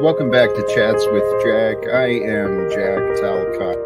Welcome back to Chats with Jack. I am Jack Talcott.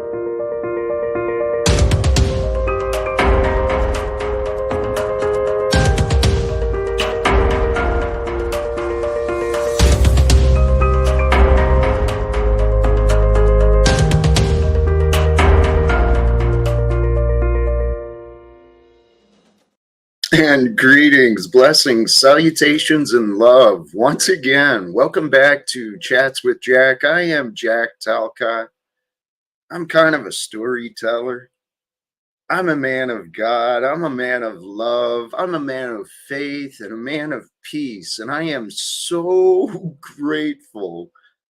And greetings, blessings, salutations, and love. Once again, welcome back to Chats with Jack. I am Jack Talcott. I'm kind of a storyteller. I'm a man of God. I'm a man of love. I'm a man of faith and a man of peace. And I am so grateful.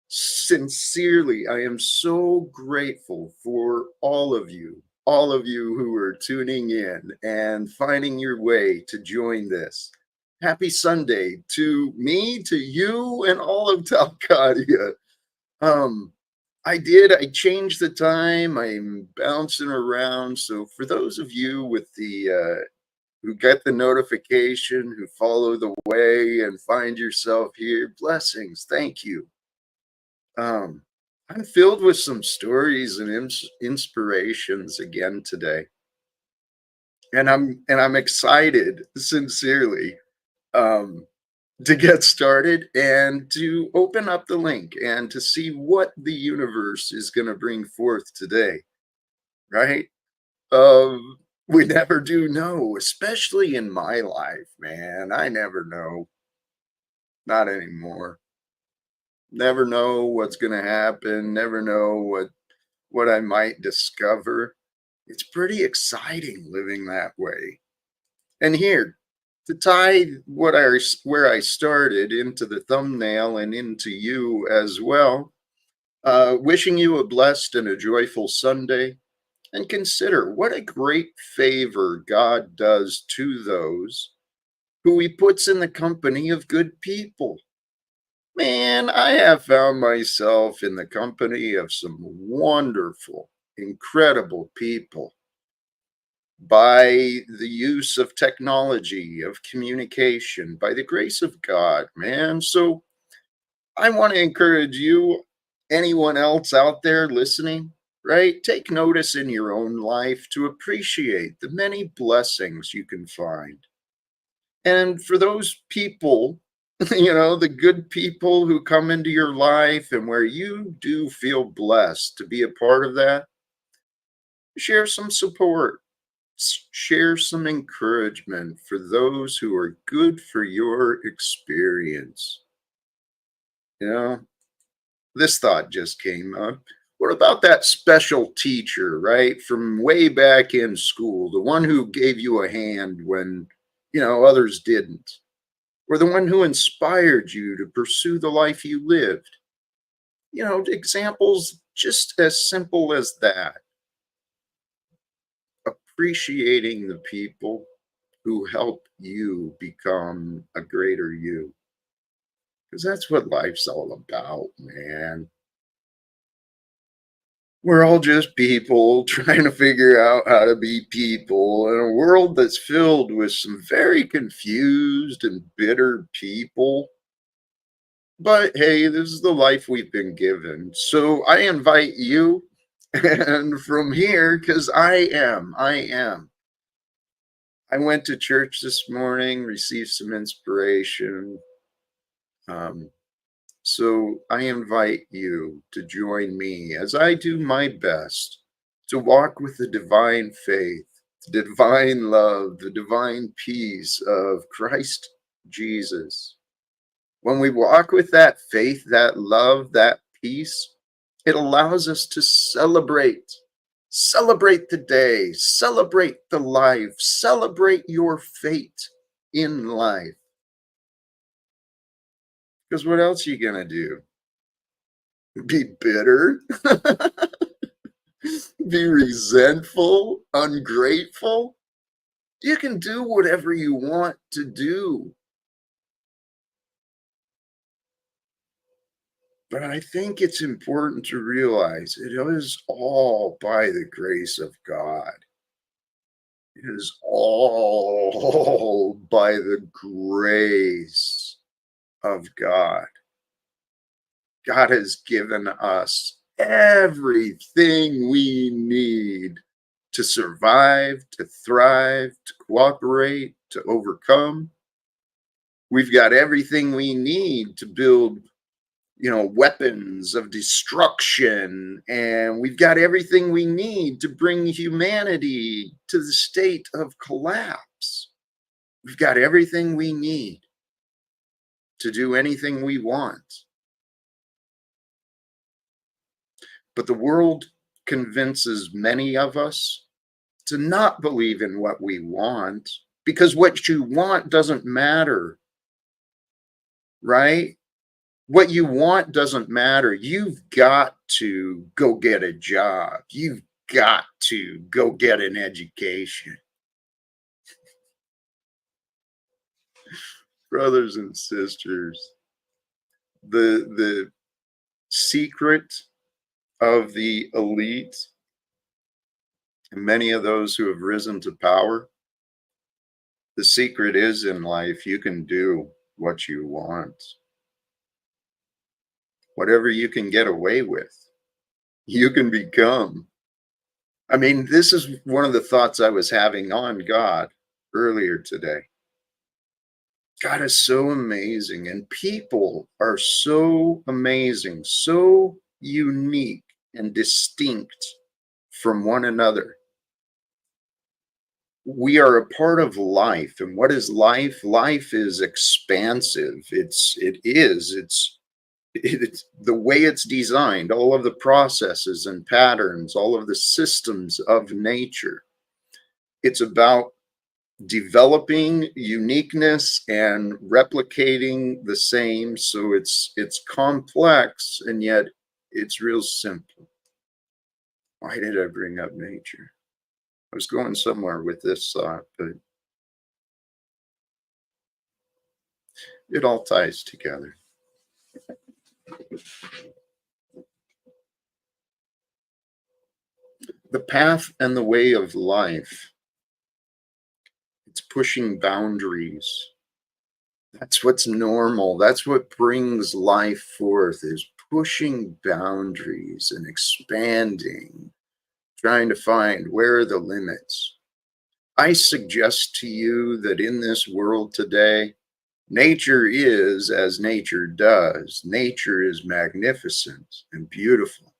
Sincerely, I am so grateful for all of you who are tuning in and finding your way to join this. Happy Sunday to me, to you, and all of Talcadia. I changed the time. I'm bouncing around. So for those of you with the who get the notification, who follow the way and find yourself here, blessings. Thank you. I'm filled with some stories and inspirations again today. And I'm excited, sincerely, to get started and to open up the link and to see what the universe is going to bring forth today, right? We never do know, especially in my life, man. I never know. Not anymore. Never know what's going to happen. Never know what I might discover. It's pretty exciting living that way. And here, to tie where I started into the thumbnail and into you as well, wishing you a blessed and a joyful Sunday. And consider what a great favor God does to those who he puts in the company of good people. Man, I have found myself in the company of some wonderful, incredible people by the use of technology, of communication, by the grace of God, man. So I want to encourage you, anyone else out there listening, right? Take notice in your own life to appreciate the many blessings you can find. And for those people, the good people who come into your life and where you do feel blessed to be a part of that, share some support, share some encouragement for those who are good for your experience. This thought just came up. What about that special teacher, right, from way back in school, the one who gave you a hand when, others didn't, or the one who inspired you to pursue the life you lived? Examples just as simple as that. Appreciating the people who help you become a greater you. Because that's what life's all about, man. We're all just people trying to figure out how to be people in a world that's filled with some very confused and bitter people. But hey, this is the life we've been given. So I invite you, and from here, because I went to church this morning, received some inspiration. So I invite you to join me as I do my best to walk with the divine faith, the divine love, the divine peace of Christ Jesus. When we walk with that faith, that love, that peace, it allows us to celebrate the day, celebrate the life, celebrate your fate in life. Because what else are you going to do? Be bitter? Be resentful? Ungrateful? You can do whatever you want to do. But I think it's important to realize it is all by the grace of God. It is all by the grace of God. God has given us everything we need to survive, to thrive, to cooperate, to overcome. We've got everything we need to build, weapons of destruction, and we've got everything we need to bring humanity to the state of collapse. We've got everything we need to do anything we want. But the world convinces many of us to not believe in what we want, because what you want doesn't matter, right? What you want doesn't matter. You've got to go get a job. You've got to go get an education. Brothers and sisters, the secret of the elite and many of those who have risen to power, the secret is in life, you can do what you want. Whatever you can get away with, you can become. I mean, this is one of the thoughts I was having on God earlier today. God is so amazing, and people are so amazing, so unique and distinct from one another. We are a part of life, and what is life? Life is expansive. It's the way it's designed, all of the processes and patterns, all of the systems of nature. It's about developing uniqueness and replicating the same. So it's complex, and yet it's real simple. Why did I bring up nature? I was going somewhere with this thought, but it all ties together. The path and the way of life, it's pushing boundaries. That's what's normal. That's what brings life forth, is pushing boundaries and expanding, trying to find where are the limits. I suggest to you that in this world today, nature is as nature does. Nature is magnificent and beautiful.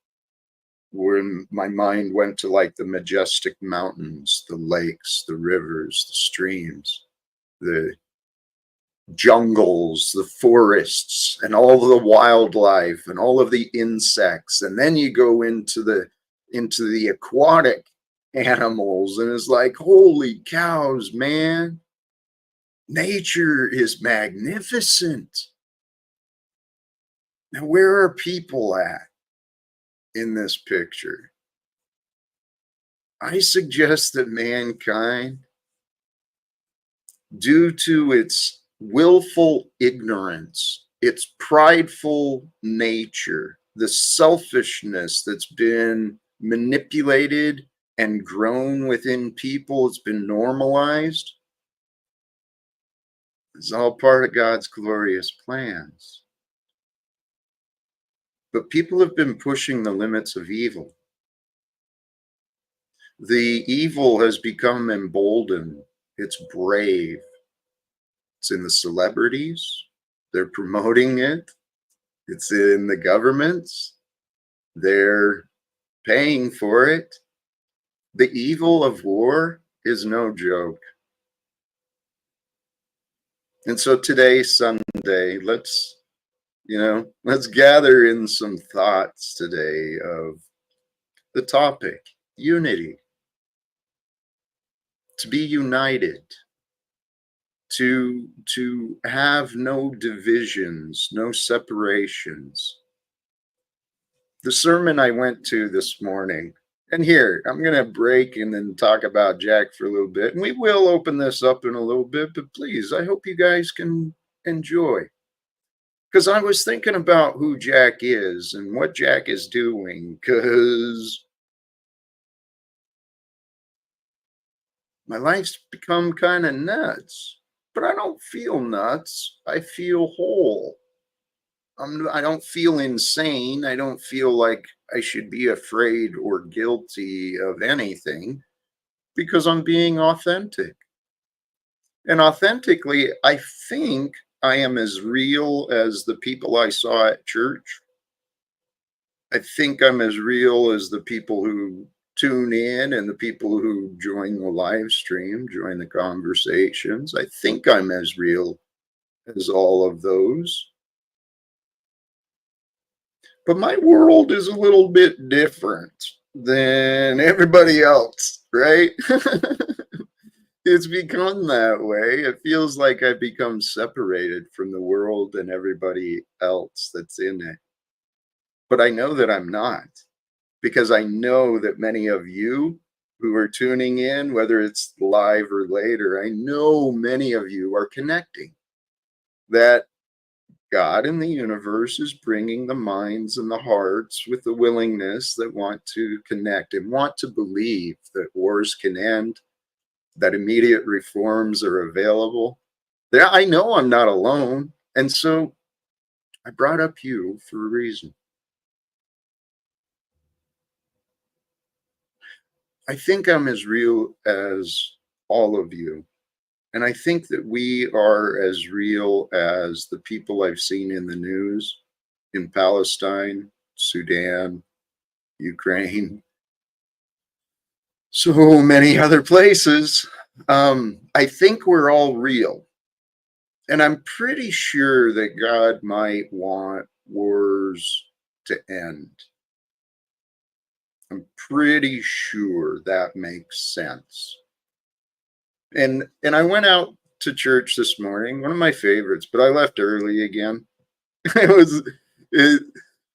When my mind went to like the majestic mountains, the lakes, the rivers, the streams, the jungles, the forests, and all of the wildlife and all of the insects. And then you go into the aquatic animals, and it's like, holy cows, man. Nature is magnificent. Now, where are people at in this picture? I suggest that mankind, due to its willful ignorance, its prideful nature, the selfishness that's been manipulated and grown within people, it's been normalized. It's all part of God's glorious plans. But people have been pushing the limits of evil. The evil has become emboldened. It's brave. It's in the celebrities. They're promoting it. It's in the governments. They're paying for it. The evil of war is no joke. And so today, Sunday, let's gather in some thoughts today of the topic, unity. To be united, to have no divisions, no separations. The sermon I went to this morning, and here, I'm going to break and then talk about Jack for a little bit, and we will open this up in a little bit, but please, I hope you guys can enjoy. Because I was thinking about who Jack is and what Jack is doing, because my life's become kind of nuts, but I don't feel nuts. I feel whole. I don't feel insane. I don't feel like I should be afraid or guilty of anything because I'm being authentic. And authentically, I think I am as real as the people I saw at church. I think I'm as real as the people who tune in and the people who join the live stream, join the conversations. I think I'm as real as all of those. But my world is a little bit different than everybody else, right? It's become that way. It feels like I've become separated from the world and everybody else that's in it. But I know that I'm not, because I know that many of you who are tuning in, whether it's live or later, I know many of you are connecting. That God and the universe is bringing the minds and the hearts with the willingness that want to connect and want to believe that wars can end, that immediate reforms are available. Yeah, I know I'm not alone. And so I brought up you for a reason. I think I'm as real as all of you. And I think that we are as real as the people I've seen in the news in Palestine, Sudan, Ukraine, so many other places. I think we're all real. And I'm pretty sure that God might want wars to end. I'm pretty sure that makes sense. And I went out to church this morning, one of my favorites, but I left early again. It was it,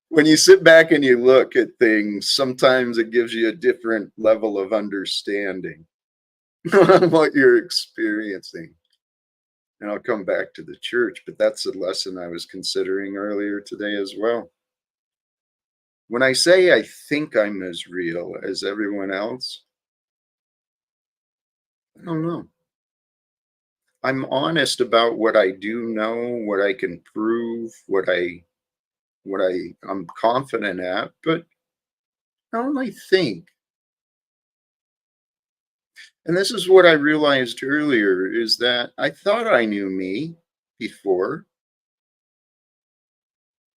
when you sit back and you look at things, sometimes it gives you a different level of understanding on what you're experiencing. And I'll come back to the church, but that's a lesson I was considering earlier today as well. When I say I think I'm as real as everyone else, I don't know. I'm honest about what I do know, what I can prove, I'm confident at, but I only think. And this is what I realized earlier is that I thought I knew me before.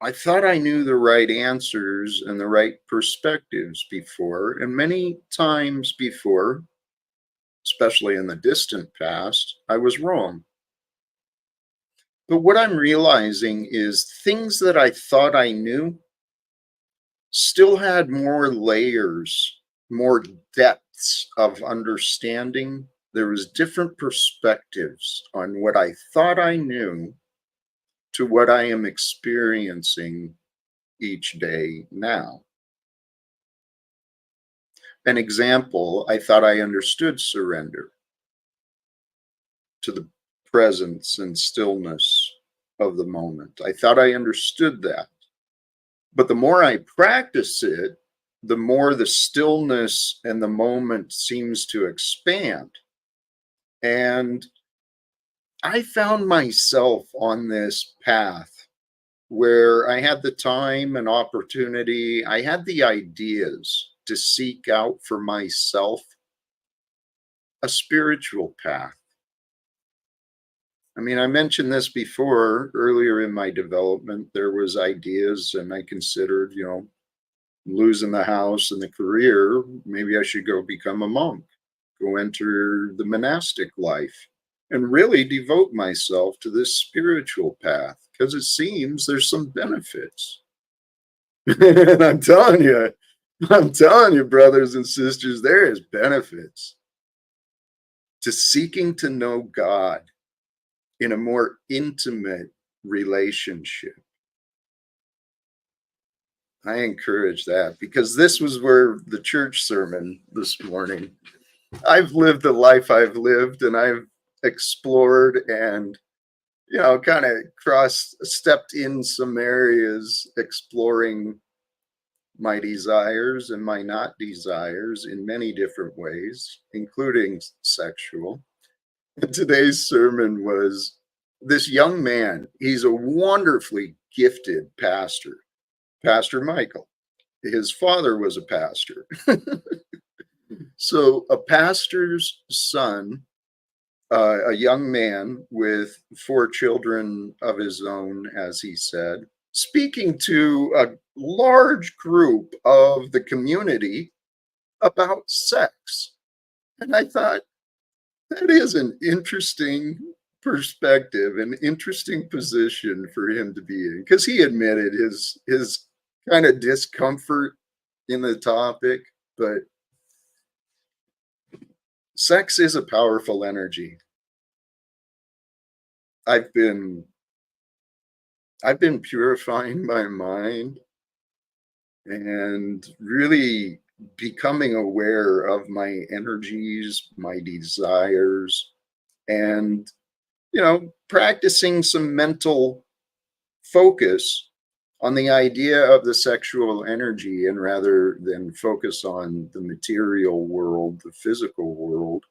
I thought I knew the right answers and the right perspectives before, and many times before, especially in the distant past, I was wrong. But what I'm realizing is things that I thought I knew still had more layers, more depths of understanding. There was different perspectives on what I thought I knew to what I am experiencing each day now. An example, I thought I understood surrender to the presence and stillness of the moment. I thought I understood that. But the more I practice it, the more the stillness and the moment seems to expand. And I found myself on this path where I had the time and opportunity, I had the ideas to seek out for myself a spiritual path. I mean, I mentioned this before earlier in my development. There was ideas, and I considered, losing the house and the career. Maybe I should go become a monk, go enter the monastic life, and really devote myself to this spiritual path because it seems there's some benefits. And I'm telling you, brothers and sisters, there is benefits to seeking to know God in a more intimate relationship. I encourage that because this was where the church sermon this morning. I've lived the life I've lived and I've explored and, kind of stepped in some areas, exploring my desires and my not desires in many different ways, including sexual. And today's sermon was this young man. He's a wonderfully gifted pastor, Pastor Michael. His father was a pastor. So a pastor's son, a young man with 4 children of his own, as he said, speaking to a large group of the community about sex. And I thought, that is an interesting perspective, an interesting position for him to be in, because he admitted his kind of discomfort in the topic, but sex is a powerful energy. I've been purifying my mind and really becoming aware of my energies, my desires, and practicing some mental focus on the idea of the sexual energy, and rather than focus on the material world, the physical world,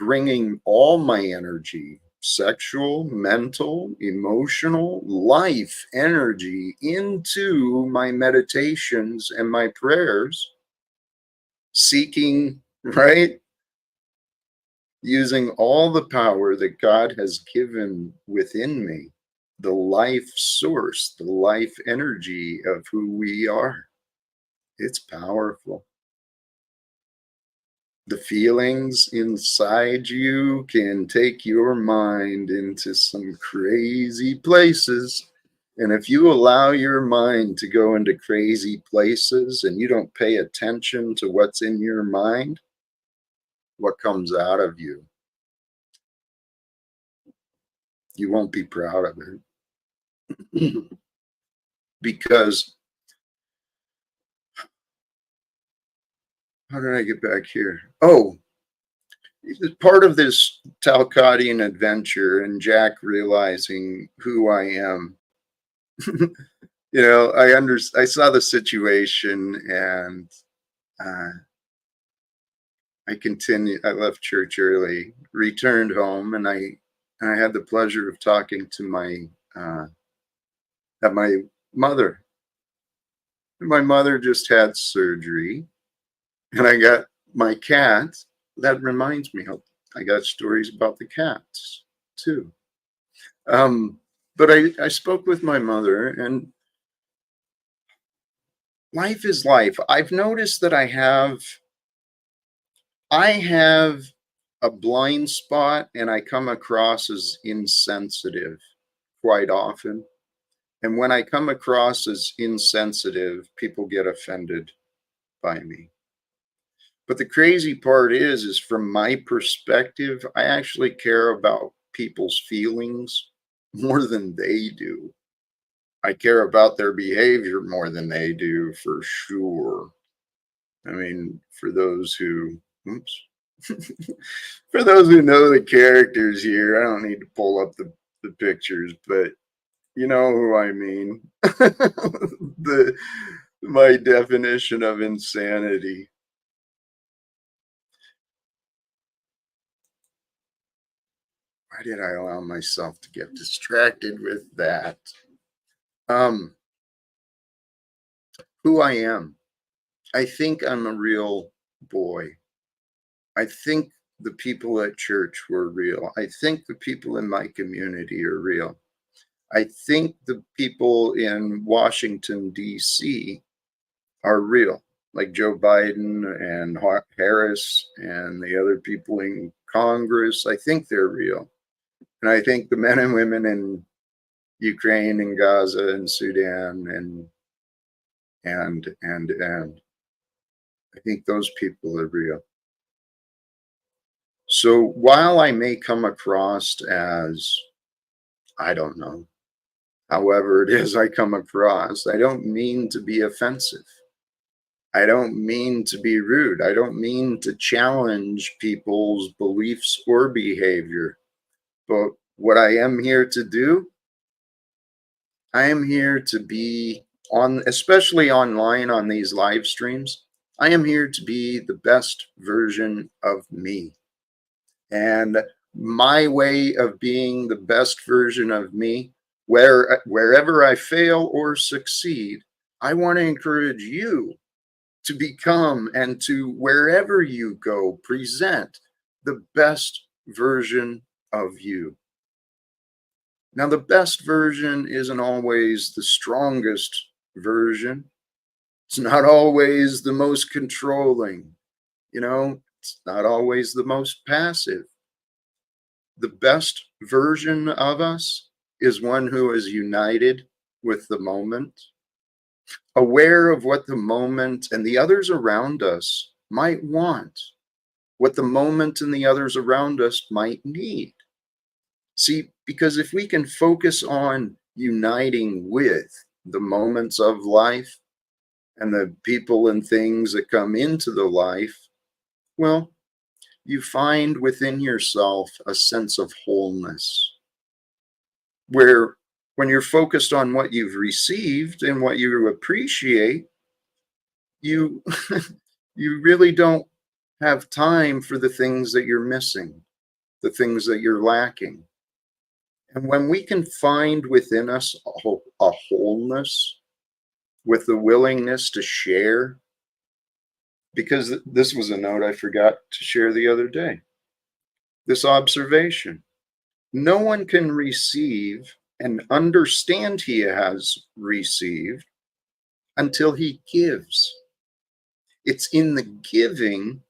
bringing all my energy, sexual, mental, emotional, life energy, into my meditations and my prayers, seeking, right? Using all the power that God has given within me, the life source, the life energy of who we are. It's powerful. The feelings inside you can take your mind into some crazy places. And if you allow your mind to go into crazy places and you don't pay attention to what's in your mind, what comes out of you, you won't be proud of it. Because, how did I get back here? Oh, it's part of this Talcottian adventure and Jack realizing who I am. I saw the situation, and uh, I left church early, returned home, and I had the pleasure of talking to uh, my mother. My mother just had surgery, and I got my cat. That reminds me, I got stories about the cats too. But I spoke with my mother, and life is life. I've noticed that I have a blind spot, and I come across as insensitive quite often. And when I come across as insensitive, people get offended by me. But the crazy part is from my perspective, I actually care about people's feelings more than they do. I care about their behavior more than they do, for sure. I mean, oops, for those who know the characters here, I don't need to pull up the pictures, but you know who I mean. My definition of insanity. Why did I allow myself to get distracted with that? Um, who I am. I think I'm a real boy. I think the people at church were real. I think the people in my community are real. I think the people in Washington, D.C. are real, like Joe Biden and Harris and the other people in Congress. I think they're real. And I think the men and women in Ukraine and Gaza and Sudan and I think those people are real. So while I may come across as, I don't know, however it is I come across, I don't mean to be offensive. I don't mean to be rude. I don't mean to challenge people's beliefs or behavior. But what I am here to do, I am here to be on, especially online on these live streams, I am here to be the best version of me. And my way of being the best version of me Wherever I fail or succeed, I want to encourage you to become and to wherever you go, present the best version of you. Now, the best version isn't always the strongest version. It's not always the most controlling, it's not always the most passive. The best version of us is one who is united with the moment, aware of what the moment and the others around us might want, what the moment and the others around us might need. See, because if we can focus on uniting with the moments of life and the people and things that come into the life, well, you find within yourself a sense of wholeness where when you're focused on what you've received and what you appreciate, you you really don't have time for the things that you're missing, the things that you're lacking. And when we can find within us a wholeness with the willingness to share, because this was a note I forgot to share the other day, this observation. No one can receive and understand he has received until he gives. It's in the giving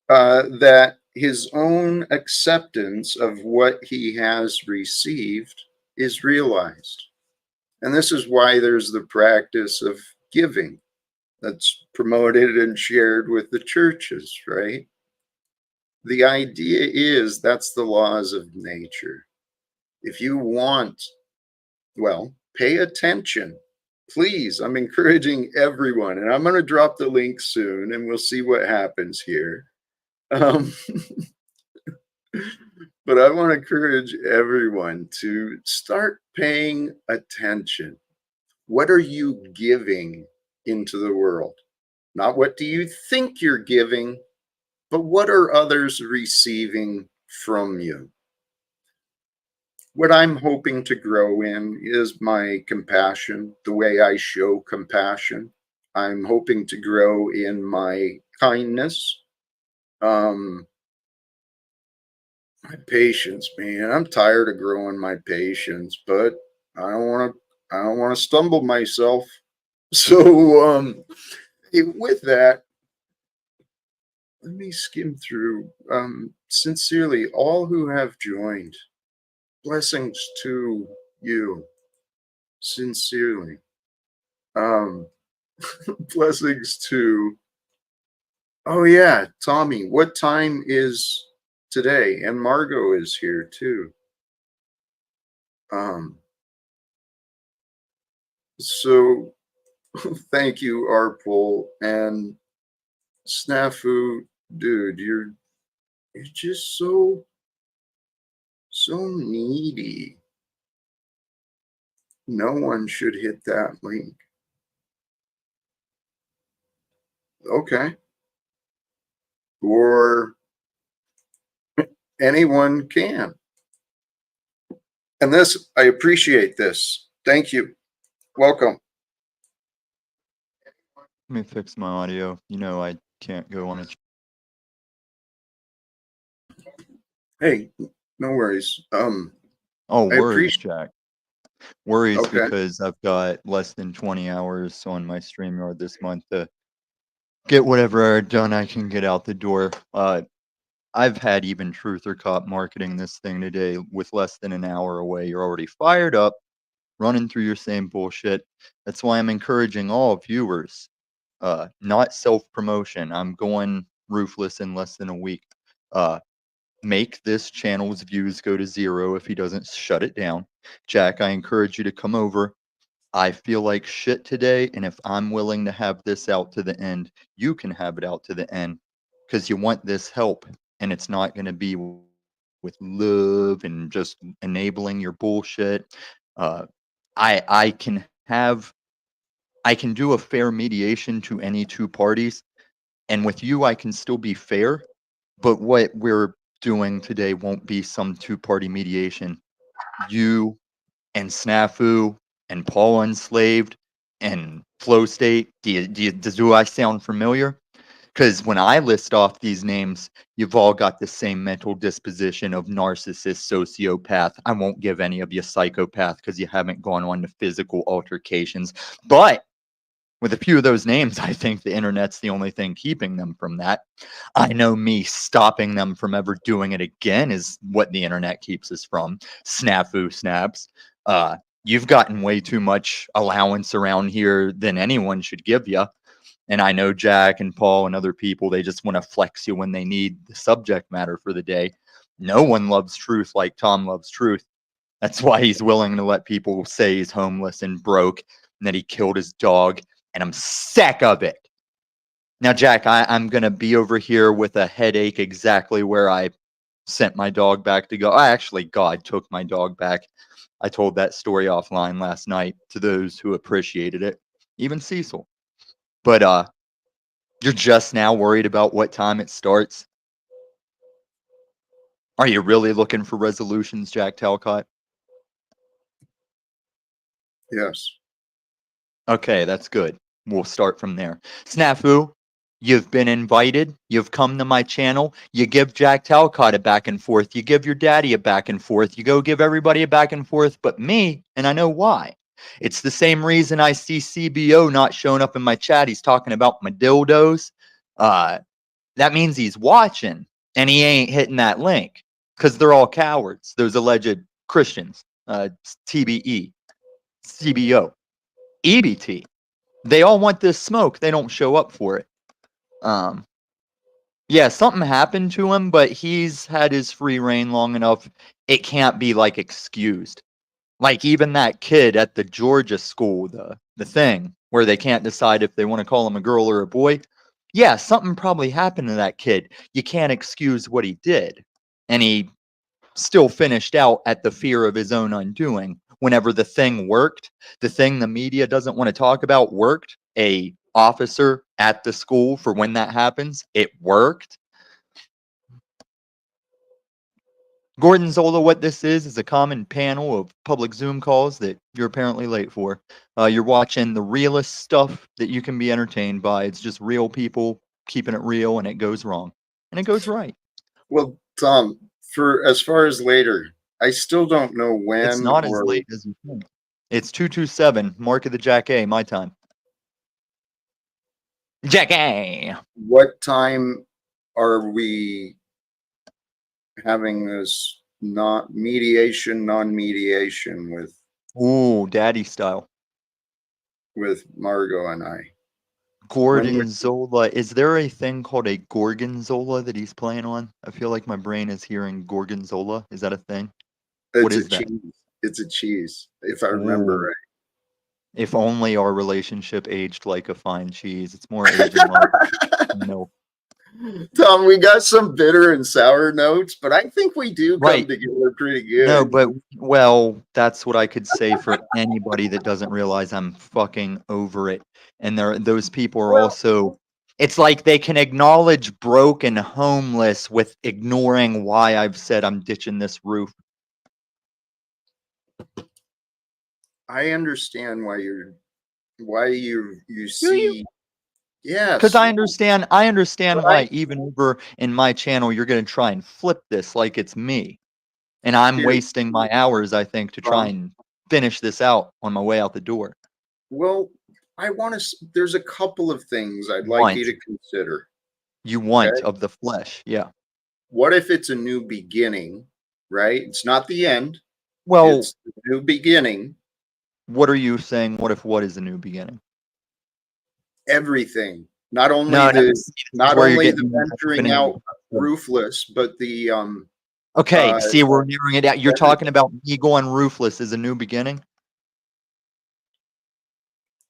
that his own acceptance of what he has received is realized. And this is why there's the practice of giving that's promoted and shared with the churches, right? The idea is that's the laws of nature. If you want, well, pay attention. Please, I'm encouraging everyone, and I'm going to drop the link soon and we'll see what happens here. Um, but I want to encourage everyone to start paying attention. What are you giving into the world? Not what do you think you're giving, but what are others receiving from you? What I'm hoping to grow in is my compassion, the way I show compassion. I'm hoping to grow in my kindness, um, my patience, man. I'm tired of growing my patience, but I don't want to. I don't want to stumble myself. So, with that, let me skim through. Sincerely, all who have joined, blessings to you. Sincerely, um, blessings to. Oh yeah, Tommy. What time is today? And Margot is here too. Um, so thank you, Arpol and Snafu, dude. You're just so needy. No one should hit that link. Okay. Or anyone can. And this, I appreciate this. Thank you. Welcome. Let me fix my audio. You know I can't go on a. Hey, no worries. Oh, I worries, appreciate. Jack. Worries Okay. because I've got less than 20 hours on my StreamYard this month to get whatever done I can get out the door. I've had even Truther Cop marketing this thing today with less than an hour away. You're already fired up, running through your same bullshit. That's why I'm encouraging all viewers, not self-promotion. I'm going roofless in less than a week. Uh, make this channel's views go to 0 if he doesn't shut it down. Jack, I encourage you to come over. I feel like shit today, and if I'm willing to have this out to the end, you can have it out to the end because you want this help, and it's not going to be with love and just enabling your bullshit. Uh, I can do a fair mediation to any two parties, and with you, I can still be fair. But what we're doing today won't be some two-party mediation. You and Snafu and Paul Enslaved and Flow State. Do I sound familiar? Because when I list off these names, you've all got the same mental disposition of narcissist, sociopath. I won't give any of you psychopath because you haven't gone on to physical altercations. But with a few of those names, I think the internet's the only thing keeping them from that. I know me stopping them from ever doing it again is what the internet keeps us from. Snafu snaps. You've gotten way too much allowance around here than anyone should give you. And I know Jack and Paul and other people, they just want to flex you when they need the subject matter for the day. No one loves truth like Tom loves truth. That's why he's willing to let people say he's homeless and broke and that he killed his dog. And I'm sick of it. Now, Jack, I'm going to be over here with a headache exactly where I sent my dog back to go. Actually, God took my dog back. I told that story offline last night to those who appreciated it, even Cecil. But you're just now worried about what time it starts. Are you really looking for resolutions, Jack Talcott? Yes. Okay, that's good. We'll start from there. Snafu, you've been invited. You've come to my channel. You give Jack Talcott a back and forth. You give your daddy a back and forth. You go give everybody a back and forth but me, and I know why. It's the same reason I see CBO not showing up in my chat. He's talking about my dildos. That means he's watching, and he ain't hitting that link because they're all cowards, those alleged Christians. TBE, CBO, EBT. They all want this smoke. They don't show up for it. Yeah, something happened to him, but he's had his free reign long enough. It can't be like excused. Like even that kid at the Georgia school, the thing where they can't decide if they want to call him a girl or a boy. Yeah, something probably happened to that kid. You can't excuse what he did. And he still finished out at the fear of his own undoing. Whenever the thing worked, the thing the media doesn't want to talk about worked. A officer at the school for when that happens, it worked. Gordon Zola, what this is a common panel of public Zoom calls that you're apparently late for. You're watching the realest stuff that you can be entertained by. It's just real people keeping it real, and it goes wrong. And it goes right. Well, Tom, for as far as later, I still don't know It's when not as or late as you think. It's 227, Mark of the Jack A, my time. Jack A! what time are we having this not mediation, non-mediation Ooh, daddy style. with Margot and I? Gordon Zola. Is there a thing called a Gorgonzola that he's playing on? I feel like my brain is hearing Gorgonzola. Is that a thing? What It's a is that? cheese. It's a cheese, if I remember Ooh. right. If only our relationship aged like a fine cheese. It's more aging like milk. Tom, we got some bitter and sour notes, but I think we do come Right. together pretty No, good. but well, that's what I could say for anybody that doesn't realize I'm fucking over it. And those people are Well, also, it's like they can acknowledge broke and homeless with ignoring why I've said I'm ditching this roof. I understand why you Do you? see. Because Yes, I understand but why even over in my channel you're gonna try and flip this like it's me. And I'm here, wasting my hours, I think, to try and finish this out on my way out the door. well, I want to. There's a couple of things I'd like you Want. to consider. You want Okay, of the flesh. Yeah. what if it's a new beginning? Right? It's not the end. Well, It's the new beginning. what are you saying? What if what is a new beginning? Everything. Not only No, no, the see, this is not where you're only getting the into venturing opening. out roofless, but the Okay, uh see, we're narrowing it out. You're talking everything. about me going roofless as a new beginning?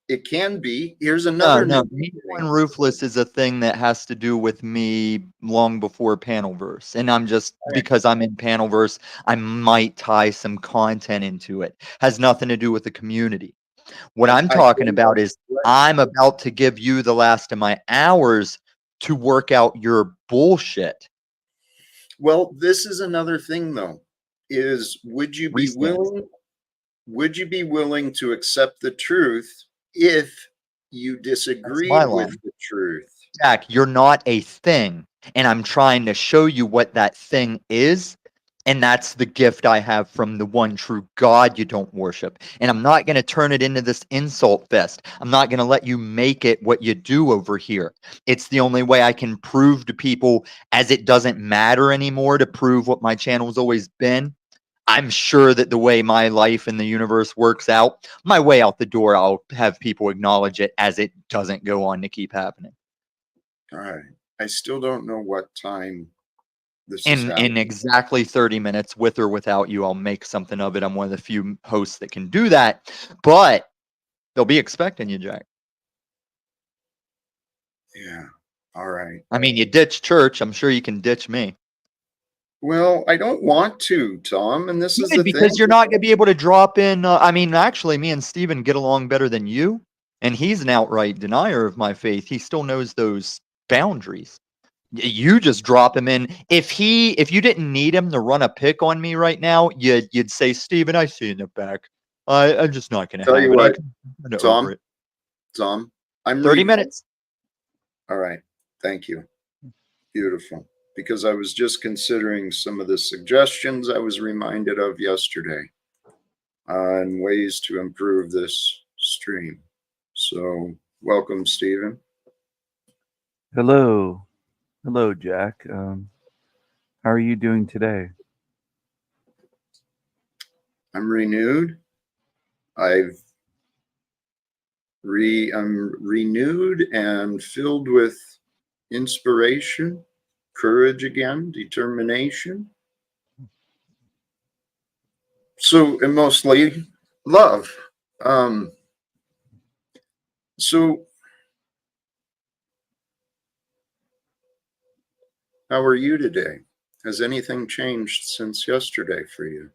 It can be. Here's No, another no, new me beginning. going roofless is a thing that has to do with me long before Panelverse. And I'm just, because I'm in Panelverse, I might tie some content into it. Has nothing to do with the community. What I'm I talking think about is I'm about to give you the last of my hours to work out your bullshit. well, this is another thing though. Is would you be Restamps. willing? would you be willing to accept the truth if you That's my disagreed with line. the truth? Jack, you're not a thing. And I'm trying to show you what that thing is. And that's the gift I have from the one true God you don't worship. And I'm not going to turn it into this insult fest. I'm not going to let you make it what you do over here. It's the only way I can prove to people, as it doesn't matter anymore to prove what my channel's always been. I'm sure that the way my life in the universe works out, my way out the door, I'll have people acknowledge it as it doesn't go on to keep happening. All right. I still don't know what time this is In happening. exactly 30 minutes, with or without you, I'll make something of it. I'm one of the few hosts that can do that, but they'll be expecting you, Jack. Yeah. All right. I mean, you ditch church. I'm sure you can ditch me. Well, I don't want to, Tom, and this is Good, the thing. because you're not going to be able to drop in. I mean, actually, me and Steven get along better than you, and he's an outright denier of my faith. He still knows those boundaries. You just drop him in. If you didn't need him to run a pick on me right now, you'd say, Steven, I see you in the back. I'm just not going to Tell have you it. what, I'm over Tom, it. Tom, I'm 30 re minutes. all right. Thank you. Beautiful. Because I was just considering some of the suggestions I was reminded of yesterday on ways to improve this stream. So, welcome, Stephen. Hello. Hello, Jack. How are you doing today? I'm renewed. I'm renewed and filled with inspiration, courage again, determination. So, and mostly love. Um, so, how are you today? Has anything changed since yesterday for you?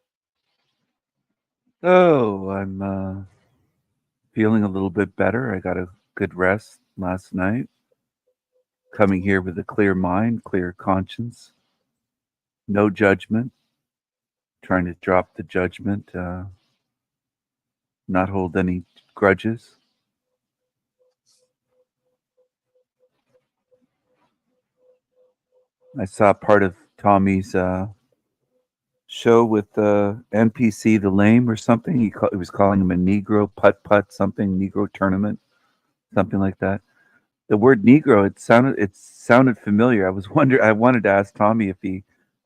Oh, I'm feeling a little bit better. I got a good rest last night. Coming here with a clear mind, clear conscience, no judgment. Trying to drop the judgment, not hold any grudges. I saw part of Tommy's show with NPC the Lame or something. He was calling him a Negro putt something, Negro tournament, something like that. The word Negro, it sounded familiar. I wanted to ask Tommy if he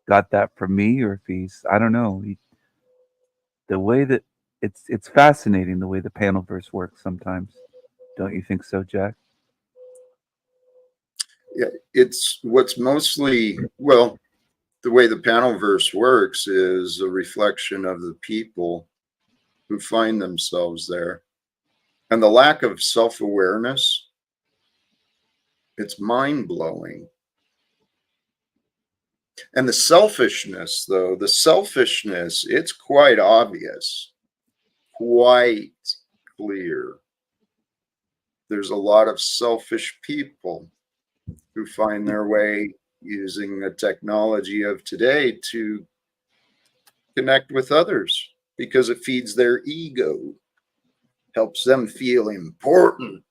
got that from me or if I don't know. The way that it's fascinating the way the panel verse works sometimes. Don't you think so, Jack? Yeah, it's what's mostly, well, the way the panel verse works is a reflection of the people who find themselves there. And the lack of self awareness, it's mind blowing. And the selfishness, though, it's quite obvious, quite clear. There's a lot of selfish people who find their way using the technology of today to connect with others because it feeds their ego, helps them feel important.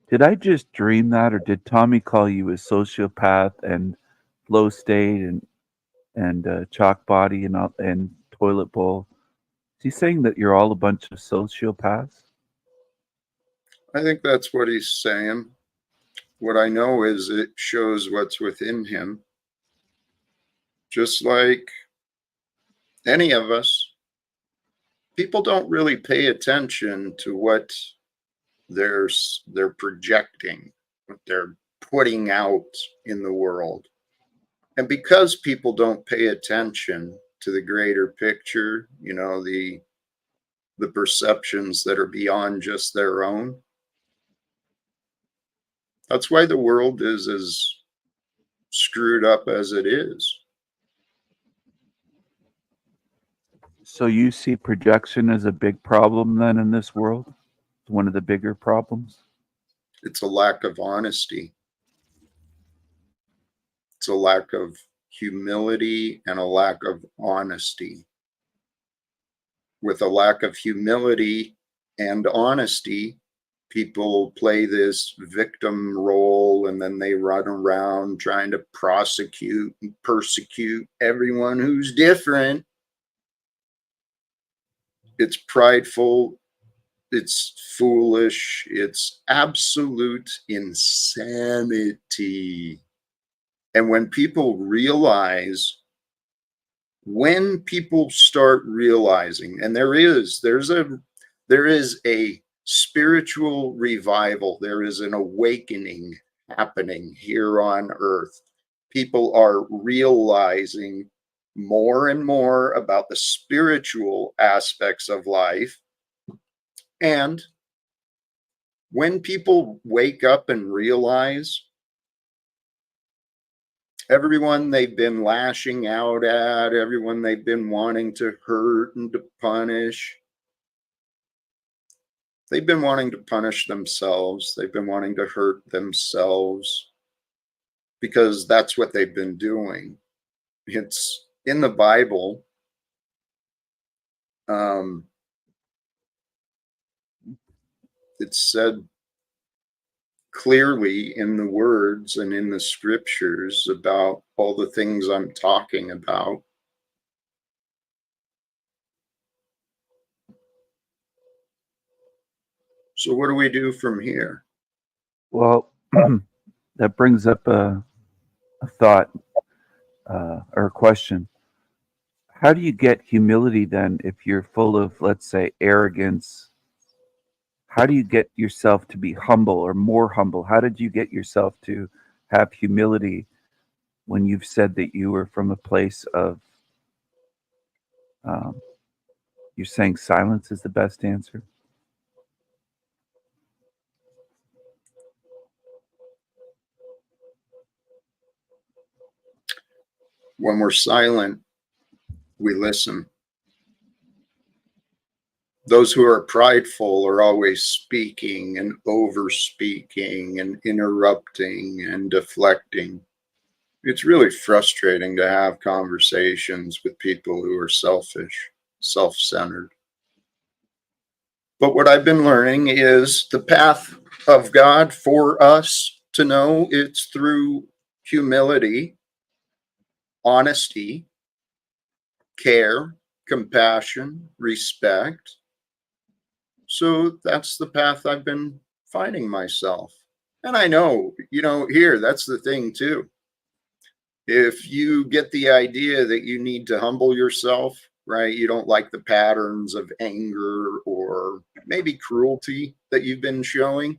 Did I just dream that, or did Tommy call you a sociopath and flow state and chalk body and toilet bowl? Is he saying that you're all a bunch of sociopaths? I think that's what he's saying. What I know is it shows what's within him, just like any of us. People don't really pay attention to what they're they're projecting, what they're putting out in the world. And because people don't pay attention to the greater picture, the perceptions that are beyond just their own, that's why the world is as screwed up as it is. So you see projection as a big problem then in this world? It's one of the bigger problems. It's a lack of honesty. It's a lack of humility and a lack of honesty. with a lack of humility and honesty, people play this victim role, and then they run around trying to prosecute and persecute everyone who's different. It's prideful, it's foolish, it's absolute insanity. And when people start realizing, and there is a spiritual revival, there is an awakening happening here on earth. People are realizing more and more about the spiritual aspects of life. And when people wake up and realize everyone they've been lashing out at, everyone they've been wanting to hurt and to punish, they've been wanting to punish themselves. They've been wanting to hurt themselves because that's what they've been doing. It's in the Bible. It's said clearly in the words and in the scriptures about all the things I'm talking about. So what do we do from here? Well, that brings up a thought or a question. How do you get humility then if you're full of, let's say, arrogance? How do you get yourself to be humble or more humble? How did you get yourself to have humility when you've said that you were from a place of, you're saying silence is the best answer? When we're silent, we listen. Those who are prideful are always speaking and over speaking and interrupting and deflecting. It's really frustrating to have conversations with people who are selfish, self-centered. But what I've been learning is the path of God for us to know it's through humility, honesty, care, compassion, respect. So that's the path I've been finding myself. And I know, here, that's the thing too. If you get the idea that you need to humble yourself, right? You don't like the patterns of anger or maybe cruelty that you've been showing.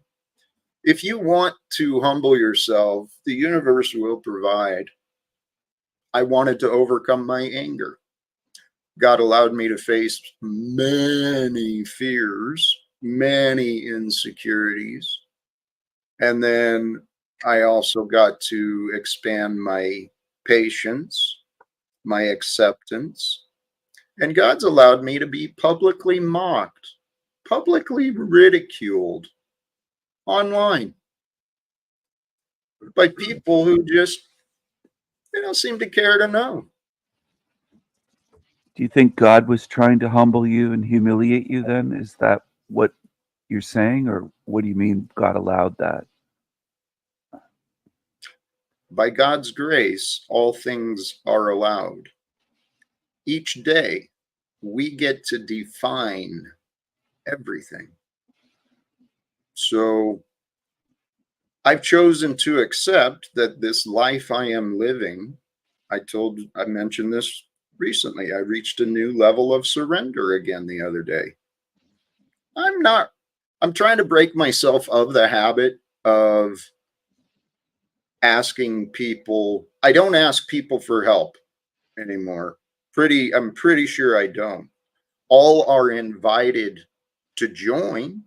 If you want to humble yourself, the universe will provide. I wanted to overcome my anger. God allowed me to face many fears, many insecurities. And then I also got to expand my patience, my acceptance. And God's allowed me to be publicly mocked, publicly ridiculed online by people who just, they don't seem to care to know. Do you think God was trying to humble you and humiliate you then? Is that what you're saying? Or what do you mean God allowed that? By God's grace, all things are allowed. Each day, we get to define everything. So I've chosen to accept that this life I am living, I mentioned this recently. I reached a new level of surrender again the other day. I'm trying to break myself of the habit of asking people. I don't ask people for help anymore. I'm pretty sure I don't. All are invited to join.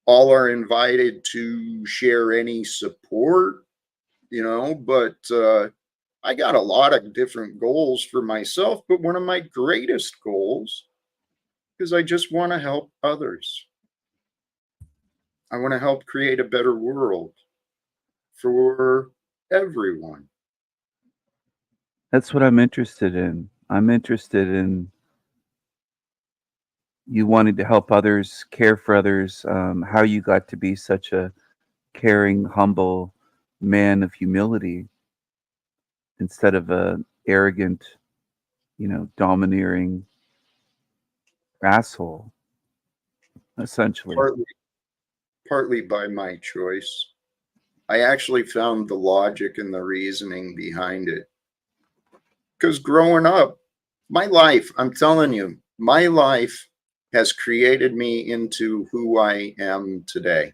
All are invited to share any support, but I got a lot of different goals for myself, but one of my greatest goals is I just want to help others. I want to help create a better world for everyone. That's what I'm interested in. I'm interested in you wanted to help others, care for others, how you got to be such a caring, humble man of humility instead of a arrogant, domineering asshole, essentially. Partly by my choice. I actually found the logic and the reasoning behind it. Because growing up, my life, I'm telling you, my life has created me into who I am today.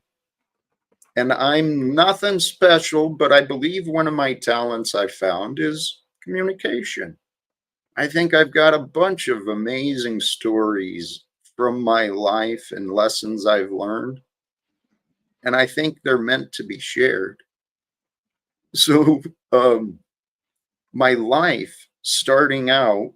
And I'm nothing special, but I believe one of my talents I found is communication. I think I've got a bunch of amazing stories from my life and lessons I've learned. And I think they're meant to be shared. So, my life starting out,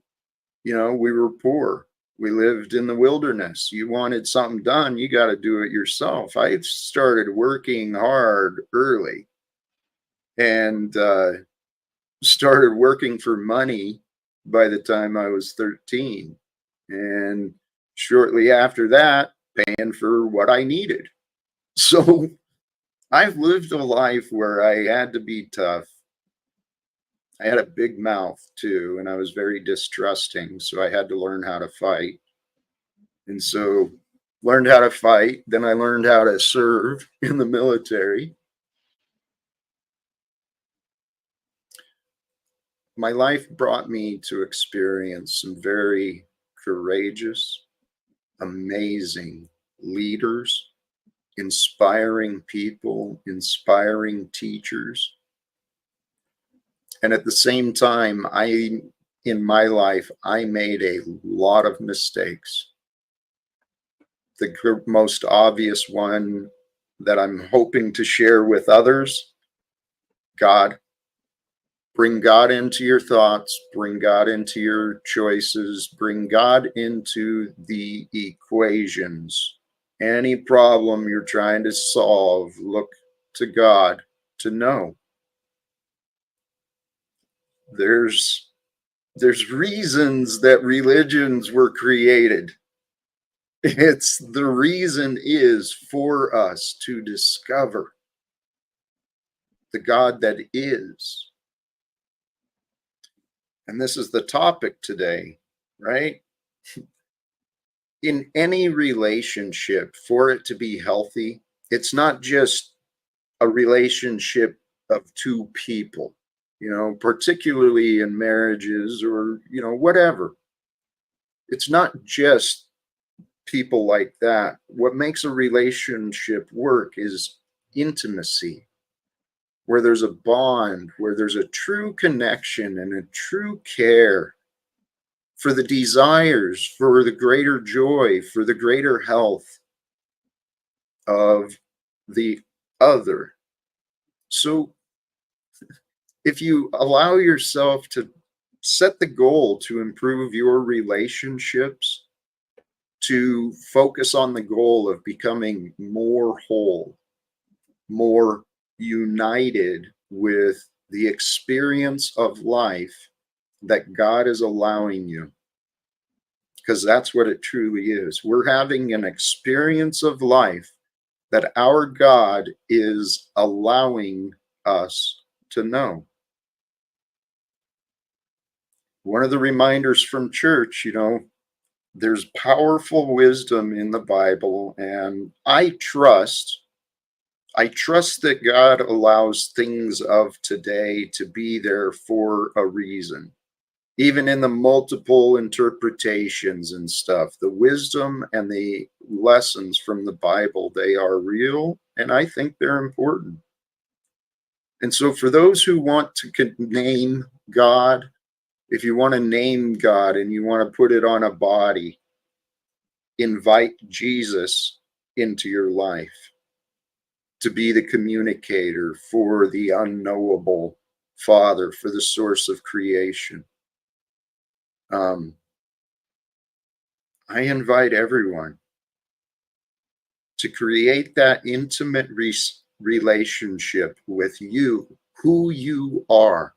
we were poor. We lived in the wilderness. You wanted something done, you got to do it yourself. I started working hard early and started working for money by the time I was 13. And shortly after that, paying for what I needed. So I've lived a life where I had to be tough. I had a big mouth too, and I was very distrusting. So I had to learn how to fight. And so learned how to fight. Then I learned how to serve in the military. My life brought me to experience some very courageous, amazing leaders, inspiring people, inspiring teachers. And at the same time, in my life, I made a lot of mistakes. The most obvious one that I'm hoping to share with others, God. Bring God into your thoughts, bring God into your choices, bring God into the equations. Any problem you're trying to solve, look to God to know. There's reasons that religions were created. The reason is for us to discover the God that is. And this is the topic today, right? In any relationship, for it to be healthy, it's not just a relationship of two people, particularly in marriages or, whatever. It's not just people like that. What makes a relationship work is intimacy, where there's a bond, where there's a true connection and a true care for the desires, for the greater joy, for the greater health of the other. So if you allow yourself to set the goal to improve your relationships, to focus on the goal of becoming more whole, more united with the experience of life that God is allowing you, because that's what it truly is. We're having an experience of life that our God is allowing us to know. One of the reminders from church, there's powerful wisdom in the Bible, and I trust that God allows things of today to be there for a reason. Even in the multiple interpretations and stuff, the wisdom and the lessons from the Bible, they are real, and I think they're important. And so for those who want to name God, if you want to name God and you want to put it on a body, invite Jesus into your life to be the communicator for the unknowable Father, for the source of creation. I invite everyone to create that intimate relationship with you, who you are,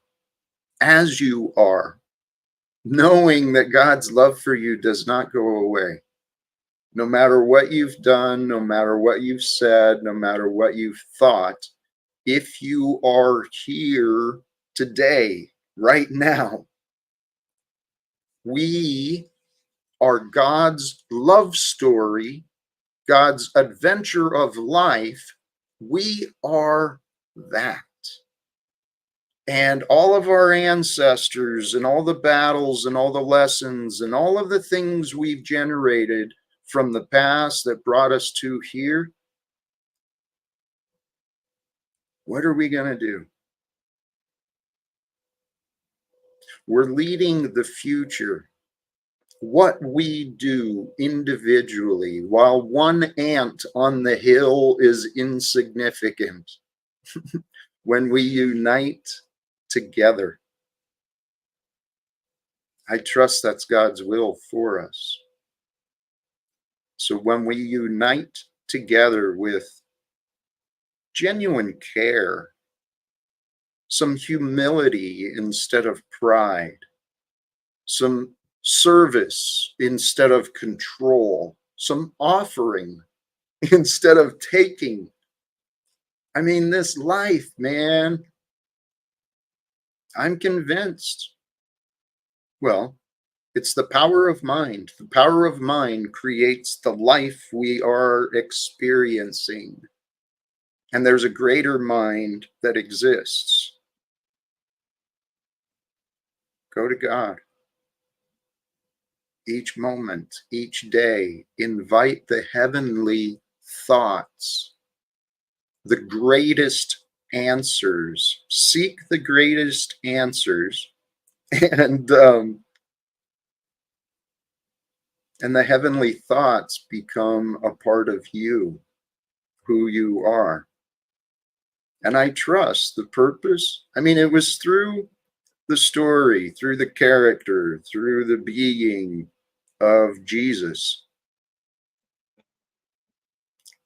as you are, knowing that God's love for you does not go away. No matter what you've done, no matter what you've said, no matter what you've thought, if you are here today, right now, we are God's love story, God's adventure of life. We are that. And all of our ancestors and all the battles and all the lessons and all of the things we've generated from the past that brought us to here, what are we going to do? We're leading the future. What we do individually, while one ant on the hill is insignificant, when we unite together, I trust that's God's will for us. So when we unite together with genuine care, some humility instead of pride, some service instead of control, some offering instead of taking. I mean, this life, man, I'm convinced. Well, it's the power of mind. The power of mind creates the life we are experiencing. And there's a greater mind that exists. Go to God. Each moment, each day, invite the heavenly thoughts, the greatest answers. Seek the greatest answers, and the heavenly thoughts become a part of you, who you are. And I trust the purpose. I mean, it was through the story, through the character, through the being of Jesus,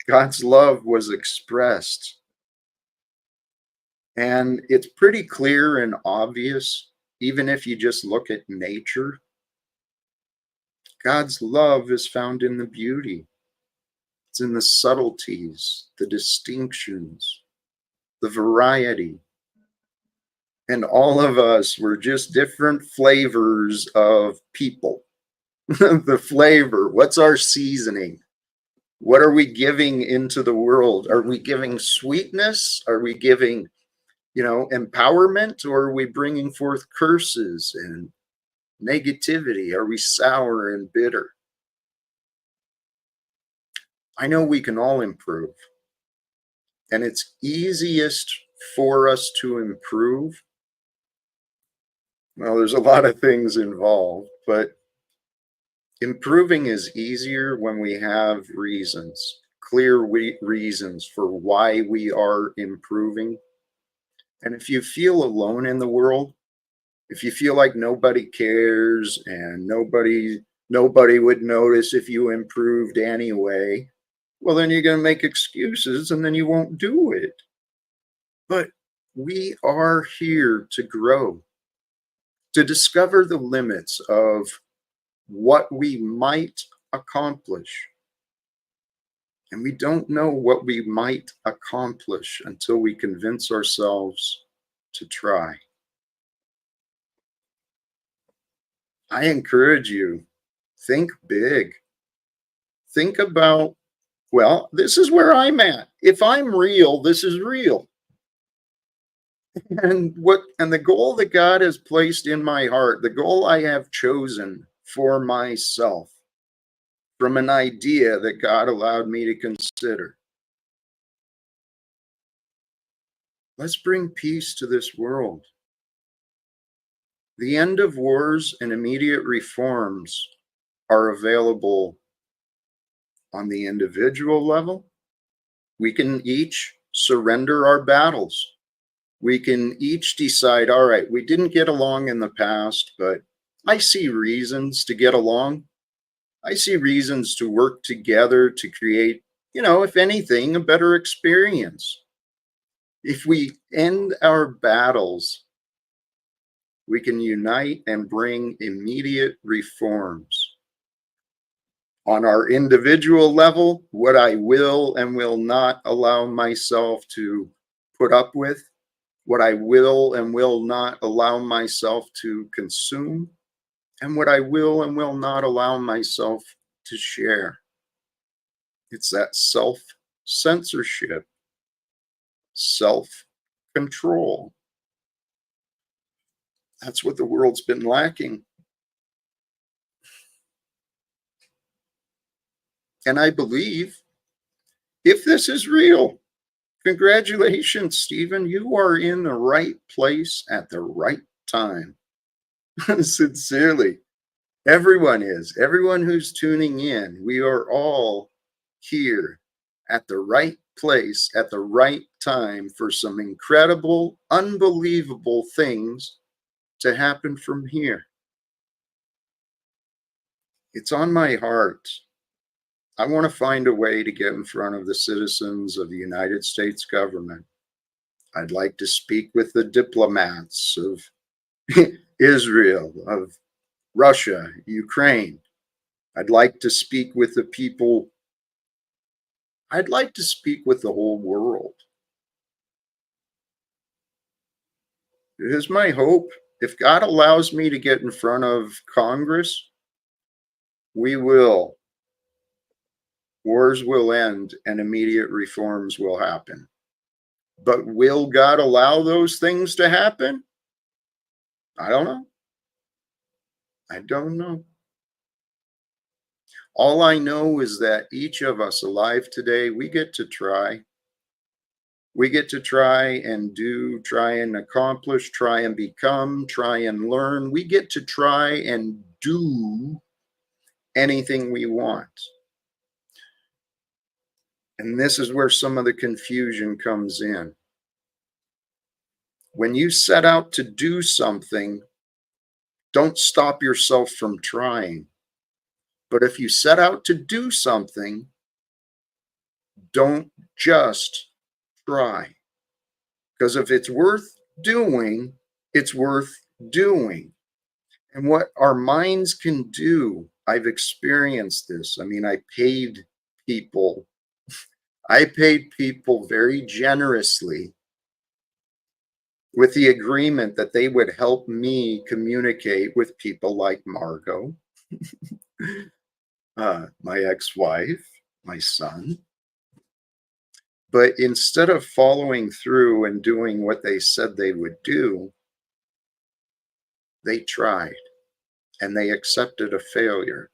God's love was expressed. And it's pretty clear and obvious, even if you just look at nature. God's love is found in the beauty. It's in the subtleties, the distinctions, the variety. And all of us were just different flavors of people. The flavor, what's our seasoning? What are we giving into the world? Are we giving sweetness? Are we giving, empowerment? Or are we bringing forth curses and negativity? Are we sour and bitter? I know we can all improve. And it's easiest for us to improve. Well, there's a lot of things involved, but improving is easier when we have reasons, clear reasons for why we are improving. And if you feel alone in the world, if you feel like nobody cares and nobody would notice if you improved anyway, well, then you're going to make excuses and then you won't do it. But we are here to grow, to discover the limits of what we might accomplish. And we don't know what we might accomplish until we convince ourselves to try. I encourage you, think big. Think about, well, this is where I'm at. If I'm real, this is real. And the goal that God has placed in my heart, the goal I have chosen for myself from an idea that God allowed me to consider. Let's bring peace to this world. The end of wars and immediate reforms are available on the individual level. We can each surrender our battles. We can each decide, all right, we didn't get along in the past, but I see reasons to get along. I see reasons to work together to create, if anything, a better experience. If we end our battles, we can unite and bring immediate reforms. On our individual level, what I will and will not allow myself to put up with, what I will and will not allow myself to consume, and what I will and will not allow myself to share. It's that self-censorship, self-control. That's what the world's been lacking. And I believe if this is real, congratulations, Stephen, you are in the right place at the right time. Sincerely, everyone is. Everyone who's tuning in, we are all here at the right place at the right time for some incredible, unbelievable things to happen from here. It's on my heart. I want to find a way to get in front of the citizens of the United States government. I'd like to speak with the diplomats of Israel, of Russia, Ukraine. I'd like to speak with the people. I'd like to speak with the whole world. It is my hope. If God allows me to get in front of Congress, we will. Wars will end and immediate reforms will happen. But will God allow those things to happen? I don't know. I don't know. All I know is that each of us alive today, we get to try. We get to try and do, try and accomplish, try and become, try and learn. We get to try and do anything we want. And this is where some of the confusion comes in. When you set out to do something, don't stop yourself from trying. But if you set out to do something, don't just try. Because if it's worth doing, it's worth doing. And what our minds can do, I've experienced this. I mean, I paid people very generously with the agreement that they would help me communicate with people like Margot, my ex-wife, my son. But instead of following through and doing what they said they would do, they tried and they accepted a failure.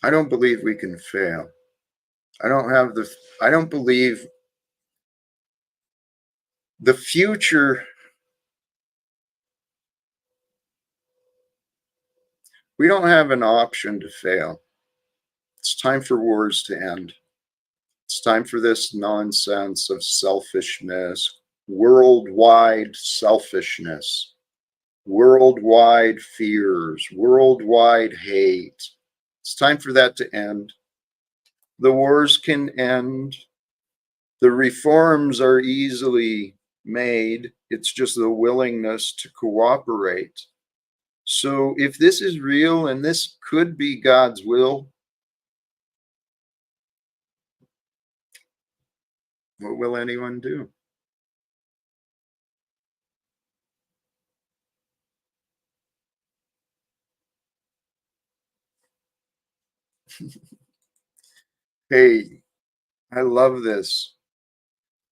I don't believe we can fail. I don't believe the future. We don't have an option to fail. It's time for wars to end. It's time for this nonsense of selfishness, worldwide selfishness, worldwide fears, worldwide hate. It's time for that to end. The wars can end. The reforms are easily made. It's just the willingness to cooperate. So if this is real and this could be God's will, what will anyone do? Hey, I love this.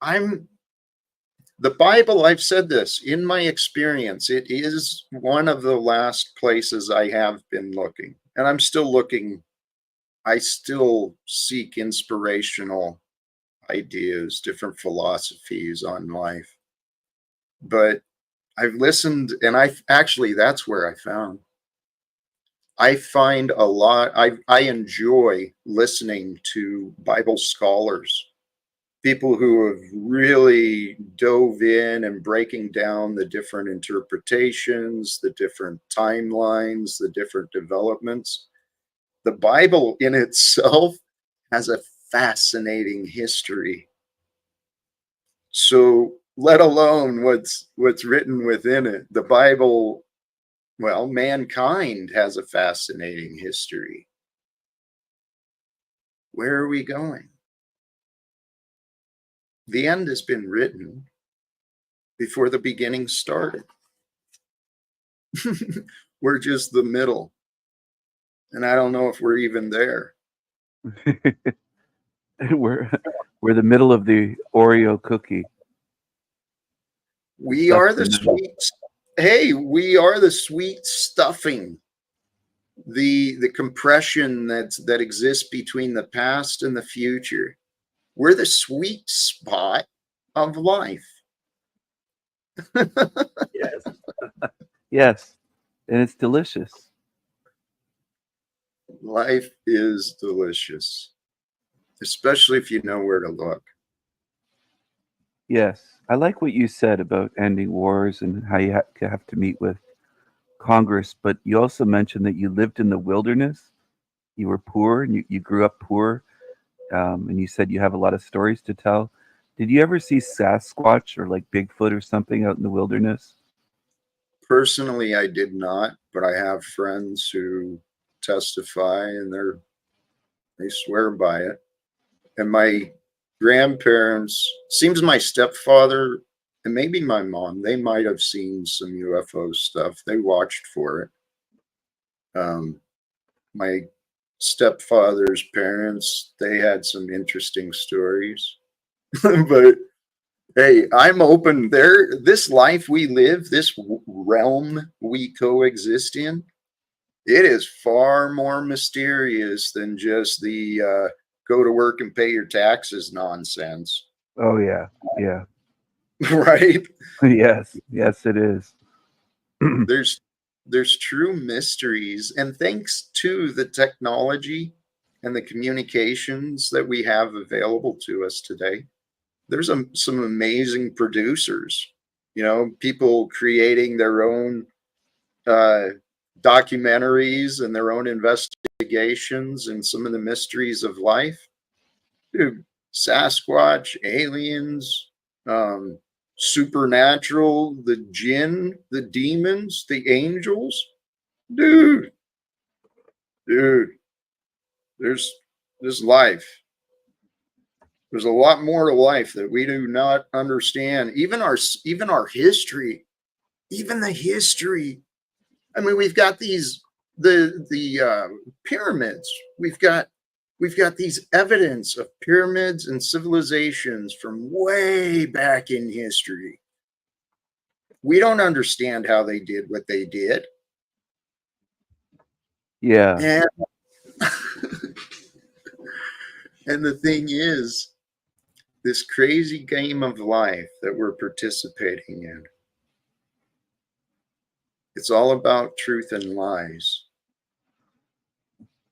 The Bible, I've said this, in my experience, it is one of the last places I have been looking. And I'm still looking. I still seek inspirational ideas, different philosophies on life. But I've listened, and that's where I found. I find a lot, I enjoy listening to Bible scholars, people who have really dove in and breaking down the different interpretations, the different timelines, the different developments. The Bible in itself has a fascinating history. So let alone what's written within it. The Bible Well, mankind has a fascinating history. Where are we going? The end has been written before the beginning started. We're just the middle. And I don't know if we're even there. we're we're the middle of the Oreo cookie. We Stuff's are in the the middle. sweet. Hey, we are the sweet stuffing. The compression that exists between the past and the future. We're the sweet spot of life. Yes. Yes. And it's delicious. Life is delicious, especially if you know where to look. Yes. I like what you said about ending wars and how you have to meet with Congress, but you also mentioned that you lived in the wilderness. You were poor and you grew up poor. And you said you have a lot of stories to tell. Did you ever see Sasquatch or like Bigfoot or something out in the wilderness? Personally, I did not, but I have friends who testify and they swear by it. And my grandparents, seems my stepfather and maybe my mom, they might have seen some UFO stuff. They watched for it. My stepfather's parents, they had some interesting stories. But hey, I'm open there. This life we live, this realm we coexist in, it is far more mysterious than just the go to work and pay your taxes nonsense. Oh yeah. Yeah. Right? Yes. Yes, it is. There's there's true mysteries, and thanks to the technology and the communications that we have available to us today, there's some amazing producers, people creating their own uh, documentaries and their own investigations and some of the mysteries of life. Dude, Sasquatch, aliens, um, supernatural, the jinn, the demons, the angels. Dude, dude, there's life. There's a lot more to life that we do not understand. Even our history, even the history. I mean, we've got the pyramids. We've got these evidence of pyramids and civilizations from way back in history. We don't understand how they did what they did. Yeah. And and the thing is, this crazy game of life that we're participating in, it's all about truth and lies.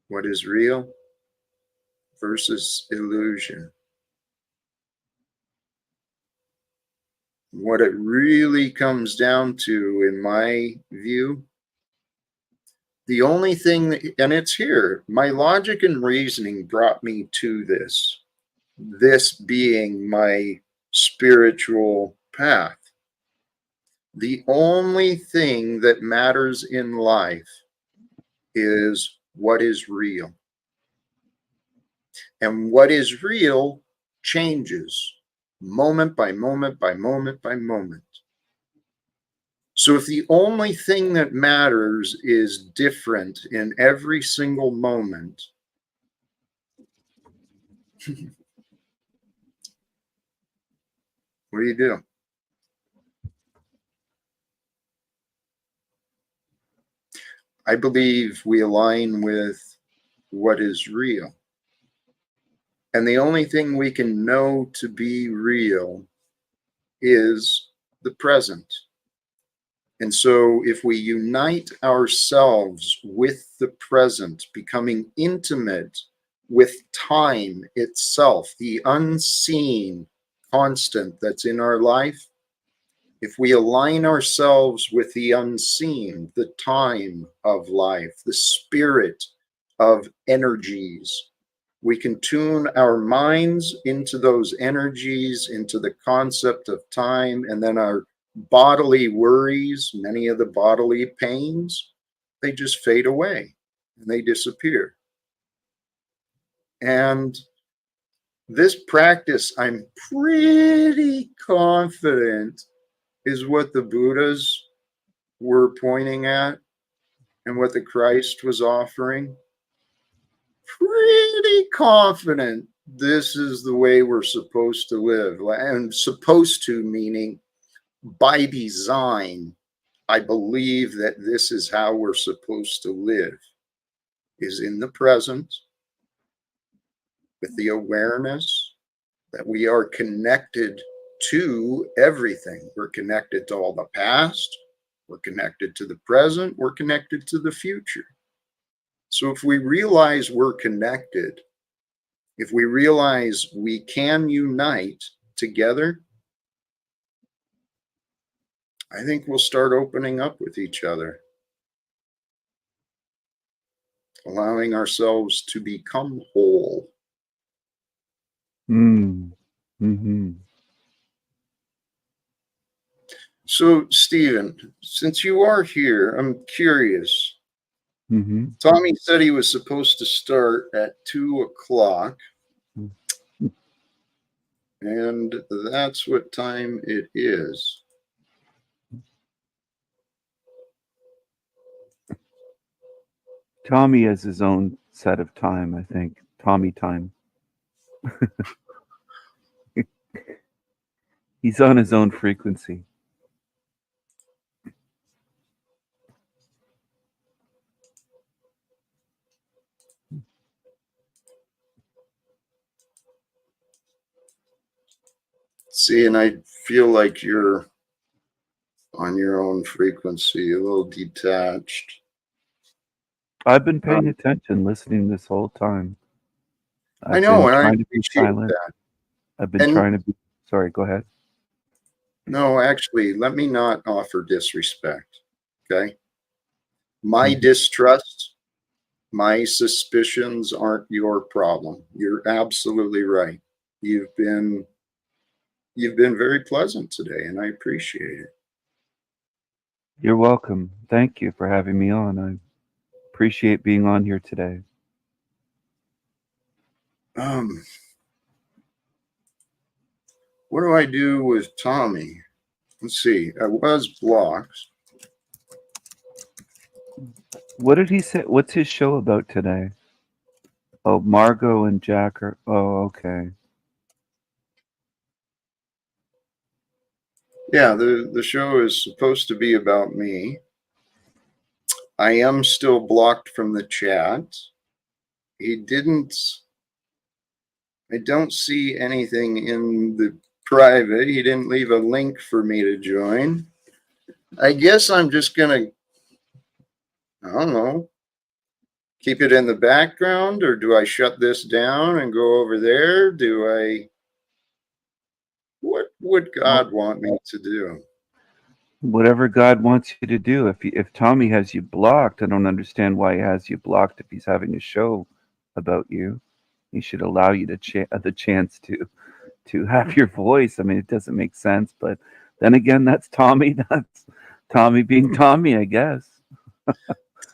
What is real versus illusion. What it really comes down to, in my view, the only thing and it's here, my logic and reasoning brought me to this being my spiritual path. The only thing that matters in life is what is real. And what is real changes moment by moment by moment by moment. So if the only thing that matters is different in every single moment, what do you do? I believe we align with what is real. And the only thing we can know to be real is the present. And so if we unite ourselves with the present, becoming intimate with time itself, the unseen constant that's in our life, if we align ourselves with the unseen, the time of life, the spirit of energies, we can tune our minds into those energies, into the concept of time, and then our bodily worries, many of the bodily pains, they just fade away and they disappear. And this practice, I'm pretty confident, is what the Buddhas were pointing at and what the Christ was offering. Pretty confident this is the way we're supposed to live. And supposed to meaning by design, I believe that this is how we're supposed to live, is in the present, with the awareness that we are connected to everything. We're connected to all the past, we're connected to the present, we're connected to the future. So if we realize we're connected, if we realize we can unite together, I think we'll start opening up with each other, allowing ourselves to become whole. Mm-hmm. So, Stephen, since you are here, I'm curious. Mm-hmm. Tommy said he was supposed to start at 2:00, and that's what time it is. Tommy has his own set of time, I think. Tommy time. He's on his own frequency. See, and I feel like you're on your own frequency, a little detached. I've been paying attention, listening this whole time. I know, and I trying to be appreciate silent. that. I've been And trying to be. Sorry, go ahead. no, actually, let me not offer disrespect. Okay. My distrust, my suspicions aren't your problem. You're absolutely right. You've been very pleasant today, and I appreciate it. You're welcome. Thank you for having me on. I appreciate being on here today. What do I do with Tommy? Let's see. I was blocked. What did he say? What's his show about today? Oh, Margot and Jack are. Oh, okay. Yeah, the show is supposed to be about me. I am still blocked from the chat. He didn't. I don't see anything in the private. He didn't leave a link for me to join. I guess I'm just gonna, I don't know, keep it in the background, or do I shut this down and go over there? What would God want me to do? Whatever God wants you to do. If Tommy has you blocked, I don't understand why he has you blocked. If he's having a show about you, he should allow you to the chance to have your voice. I mean, it doesn't make sense, but then again, that's Tommy. That's Tommy being Tommy, I guess.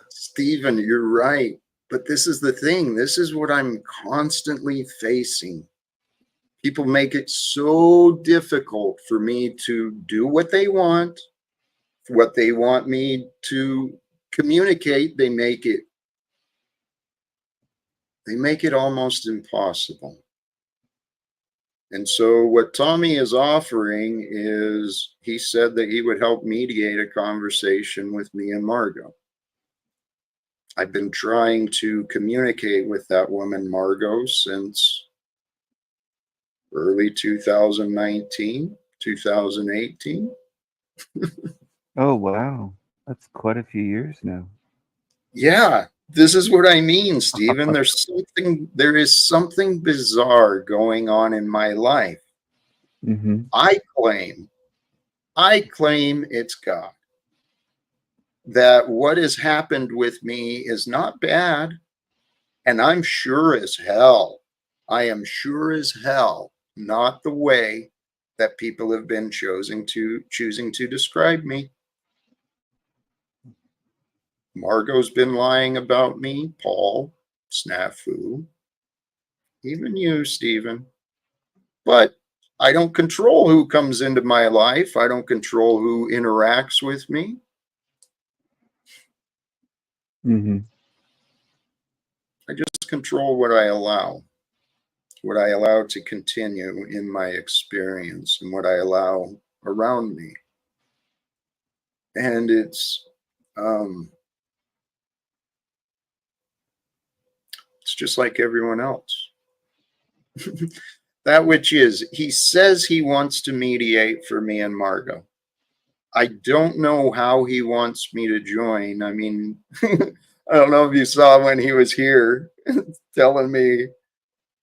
Stephen, you're right. But this is the thing. This is what I'm constantly facing. People make it so difficult for me to do what they want me to communicate. They make it almost impossible. And so what Tommy is offering is, he said that he would help mediate a conversation with me and Margot. I've been trying to communicate with that woman, Margot, since early 2019, 2018. Oh, wow. That's quite a few years now. Yeah, this is what I mean, Stephen. There is something bizarre going on in my life. Mm-hmm. I claim it's God. That what has happened with me is not bad. And I'm sure as hell, I am sure as hell not the way that people have been choosing to describe me. Margot's been lying about me, Paul, Snafu, even you, Stephen. But I don't control who comes into my life. I don't control who interacts with me. Mm-hmm. I just control what I allow to continue in my experience and what I allow around me. And it's just like everyone else. That which is, he says he wants to mediate for me and Margot. I don't know how he wants me to join. I mean, I don't know if you saw when he was here telling me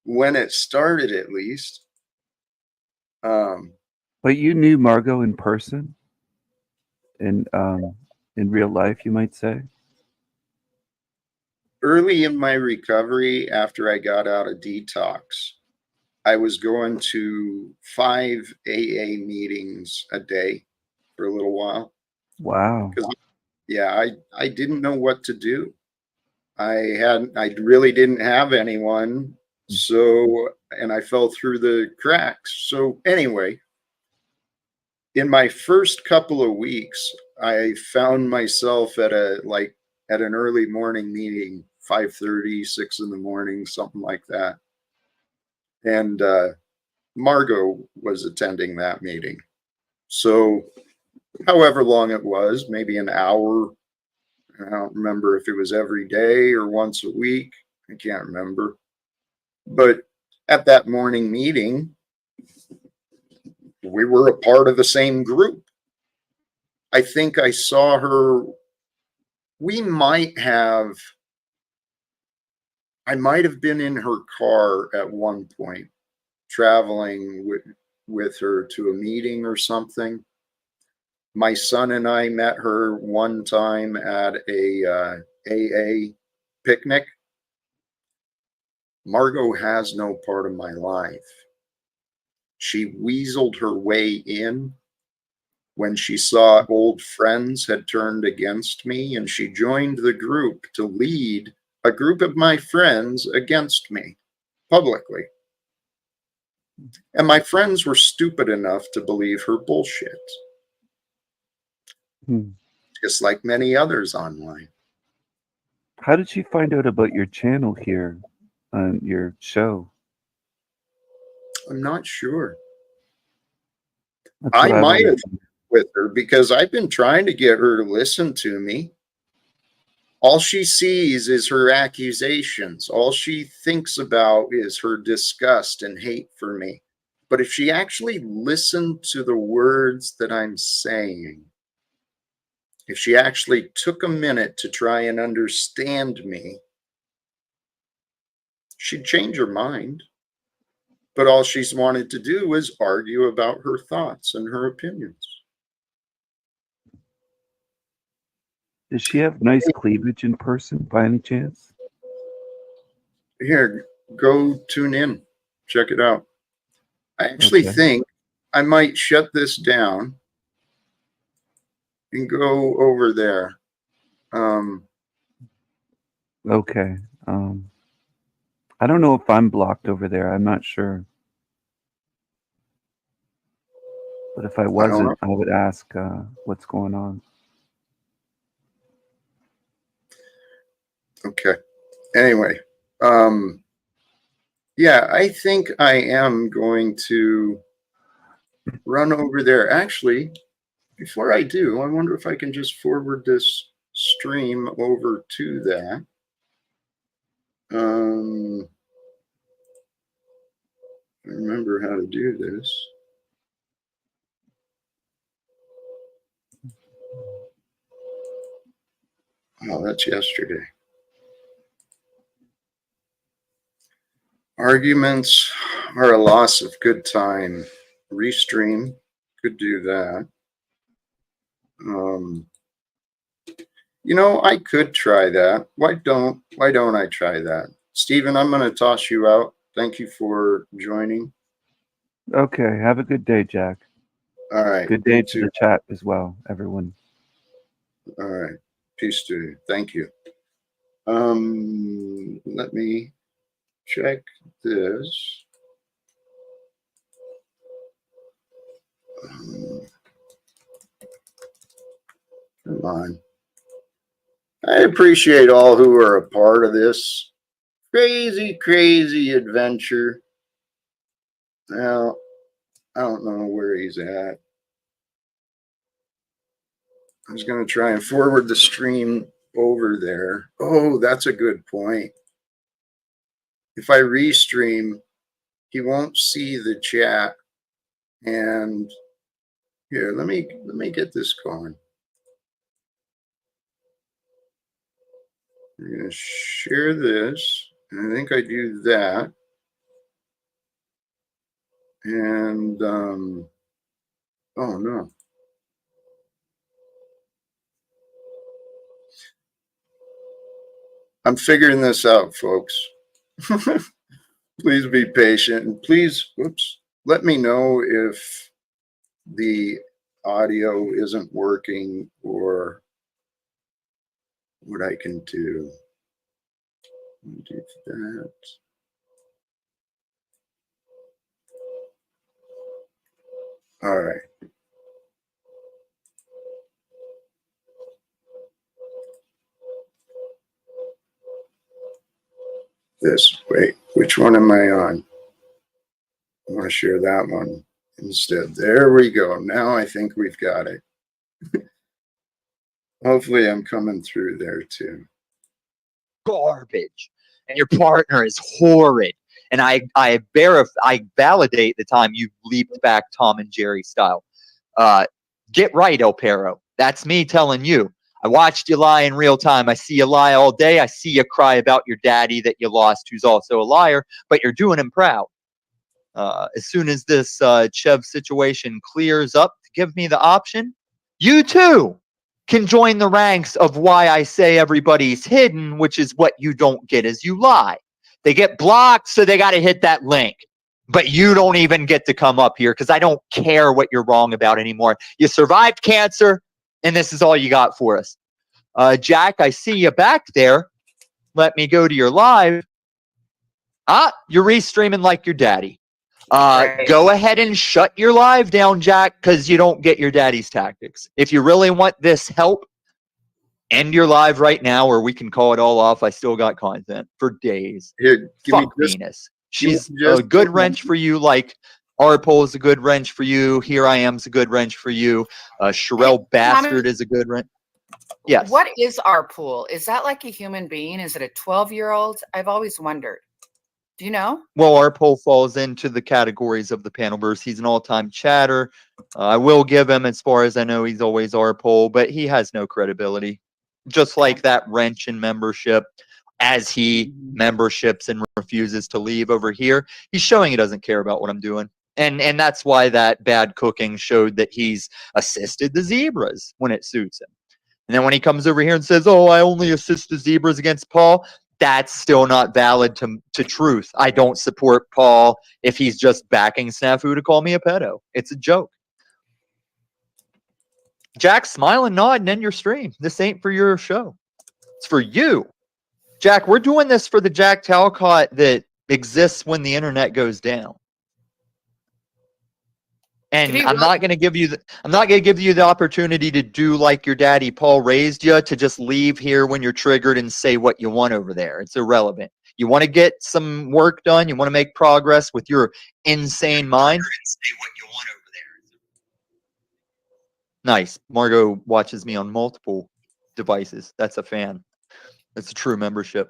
when it started, at least. But you knew Margot in person, in real life, you might say. Early in my recovery, after I got out of detox, I was going to 5 AA meetings a day for a little while. Wow. Because, yeah, I didn't know what to do. I really didn't have anyone. So, and I fell through the cracks. So anyway, in my first couple of weeks, I found myself at an early morning meeting, 5:30, 6 in the morning, something like that. And Margot was attending that meeting. So however long it was, maybe an hour. I don't remember if it was every day or once a week. I can't remember. But at that morning meeting, we were a part of the same group. I think I saw her. I might have been in her car at one point, traveling with her to a meeting or something. My son and I met her one time at a AA picnic. Margot has no part of my life. She weaseled her way in when she saw old friends had turned against me, and she joined the group to lead a group of my friends against me publicly. And my friends were stupid enough to believe her bullshit, just like many others online. How did she find out about your channel here on your show? I'm not sure. That's I what I might want have to know. with her because I've been trying to get her to listen to me. All she sees is her accusations. All she thinks about is her disgust and hate for me. But if she actually listened to the words that I'm saying, if she actually took a minute to try and understand me, she'd change her mind. But all she's wanted to do is argue about her thoughts and her opinions. Does she have nice cleavage in person by any chance? Here, go tune in. Check it out. I actually Okay. think I might shut this down and go over there. Okay. I don't know if I'm blocked over there. I'm not sure. But if I I don't wasn't, know. I would ask what's going on. Okay. Anyway, yeah, I think I am going to run over there. Actually, before I do, I wonder if I can just forward this stream over to that. I remember how to do this. Oh, that's yesterday. Arguments are a loss of good time. Restream could do that. I could try that. Why don't I try that? Stephen, I'm going to toss you out. Thank you for joining. Okay. Have a good day, Jack. All right. Good day to the chat as well, everyone. All right. Peace to you. Thank you. Let me check this. Come on. I appreciate all who are a part of this crazy adventure. Now, I don't know where he's at. I was going to try and forward the stream over there. Oh, that's a good point. If I restream, he won't see the chat. And here, let me get this going. I'm going to share this. And I think I do that. And, oh no. I'm figuring this out, folks. Please be patient and please, whoops, let me know if the audio isn't working or what I can do. Do that. All right. This, wait, which one am I on? I want to share that one instead. There we go. Now I think we've got it. Hopefully I'm coming through there too. Garbage. And your partner is horrid. And I validate the time you leaped back Tom and Jerry style. Get right, El Perro. That's me telling you. I watched you lie in real time. I see you lie all day. I see you cry about your daddy that you lost, who's also a liar, but you're doing him proud. As soon as this Chev situation clears up to give me the option, you too can join the ranks of why I say everybody's hidden, which is what you don't get as you lie. They get blocked, so they got to hit that link. But you don't even get to come up here because I don't care what you're wrong about anymore. You survived cancer, and this is all you got for us. Jack, I see you back there. Let me go to your live. You're restreaming like your daddy. Go ahead and shut your live down, Jack, because you don't get your daddy's tactics. If you really want this help, end your live right now, or we can call it all off. I still got content for days. Here, Fuck Venus. She's a good wrench for you, like Arpol is a good wrench for you. Here I Am's a good wrench for you. Sherelle Bastard is a good wrench. Yes. What is Arpol? Is that like a human being? Is it a 12-year-old? I've always wondered. Do you know? Well, Arpol falls into the categories of the Panelverse. He's an all-time chatter. I will give him, as far as I know, he's always Arpol, but he has no credibility. Just like that wrench in membership, as he memberships and refuses to leave over here, he's showing he doesn't care about what I'm doing. And that's why that bad cooking showed that he's assisted the zebras when it suits him. And then when he comes over here and says, oh, I only assist the zebras against Paul, that's still not valid to truth. I don't support Paul if he's just backing Snafu to call me a pedo. It's a joke. Jack, smile and nod and end your stream. This ain't for your show. It's for you. Jack, we're doing this for the Jack Talcott that exists when the internet goes down. And I'm not going to give you the opportunity to do like your daddy Paul raised you, to just leave here when you're triggered and say what you want over there. It's irrelevant. You want to get some work done, you want to make progress with your insane mind. Say what you want over there. Nice. Margot watches me on multiple devices. That's a fan. That's a true membership.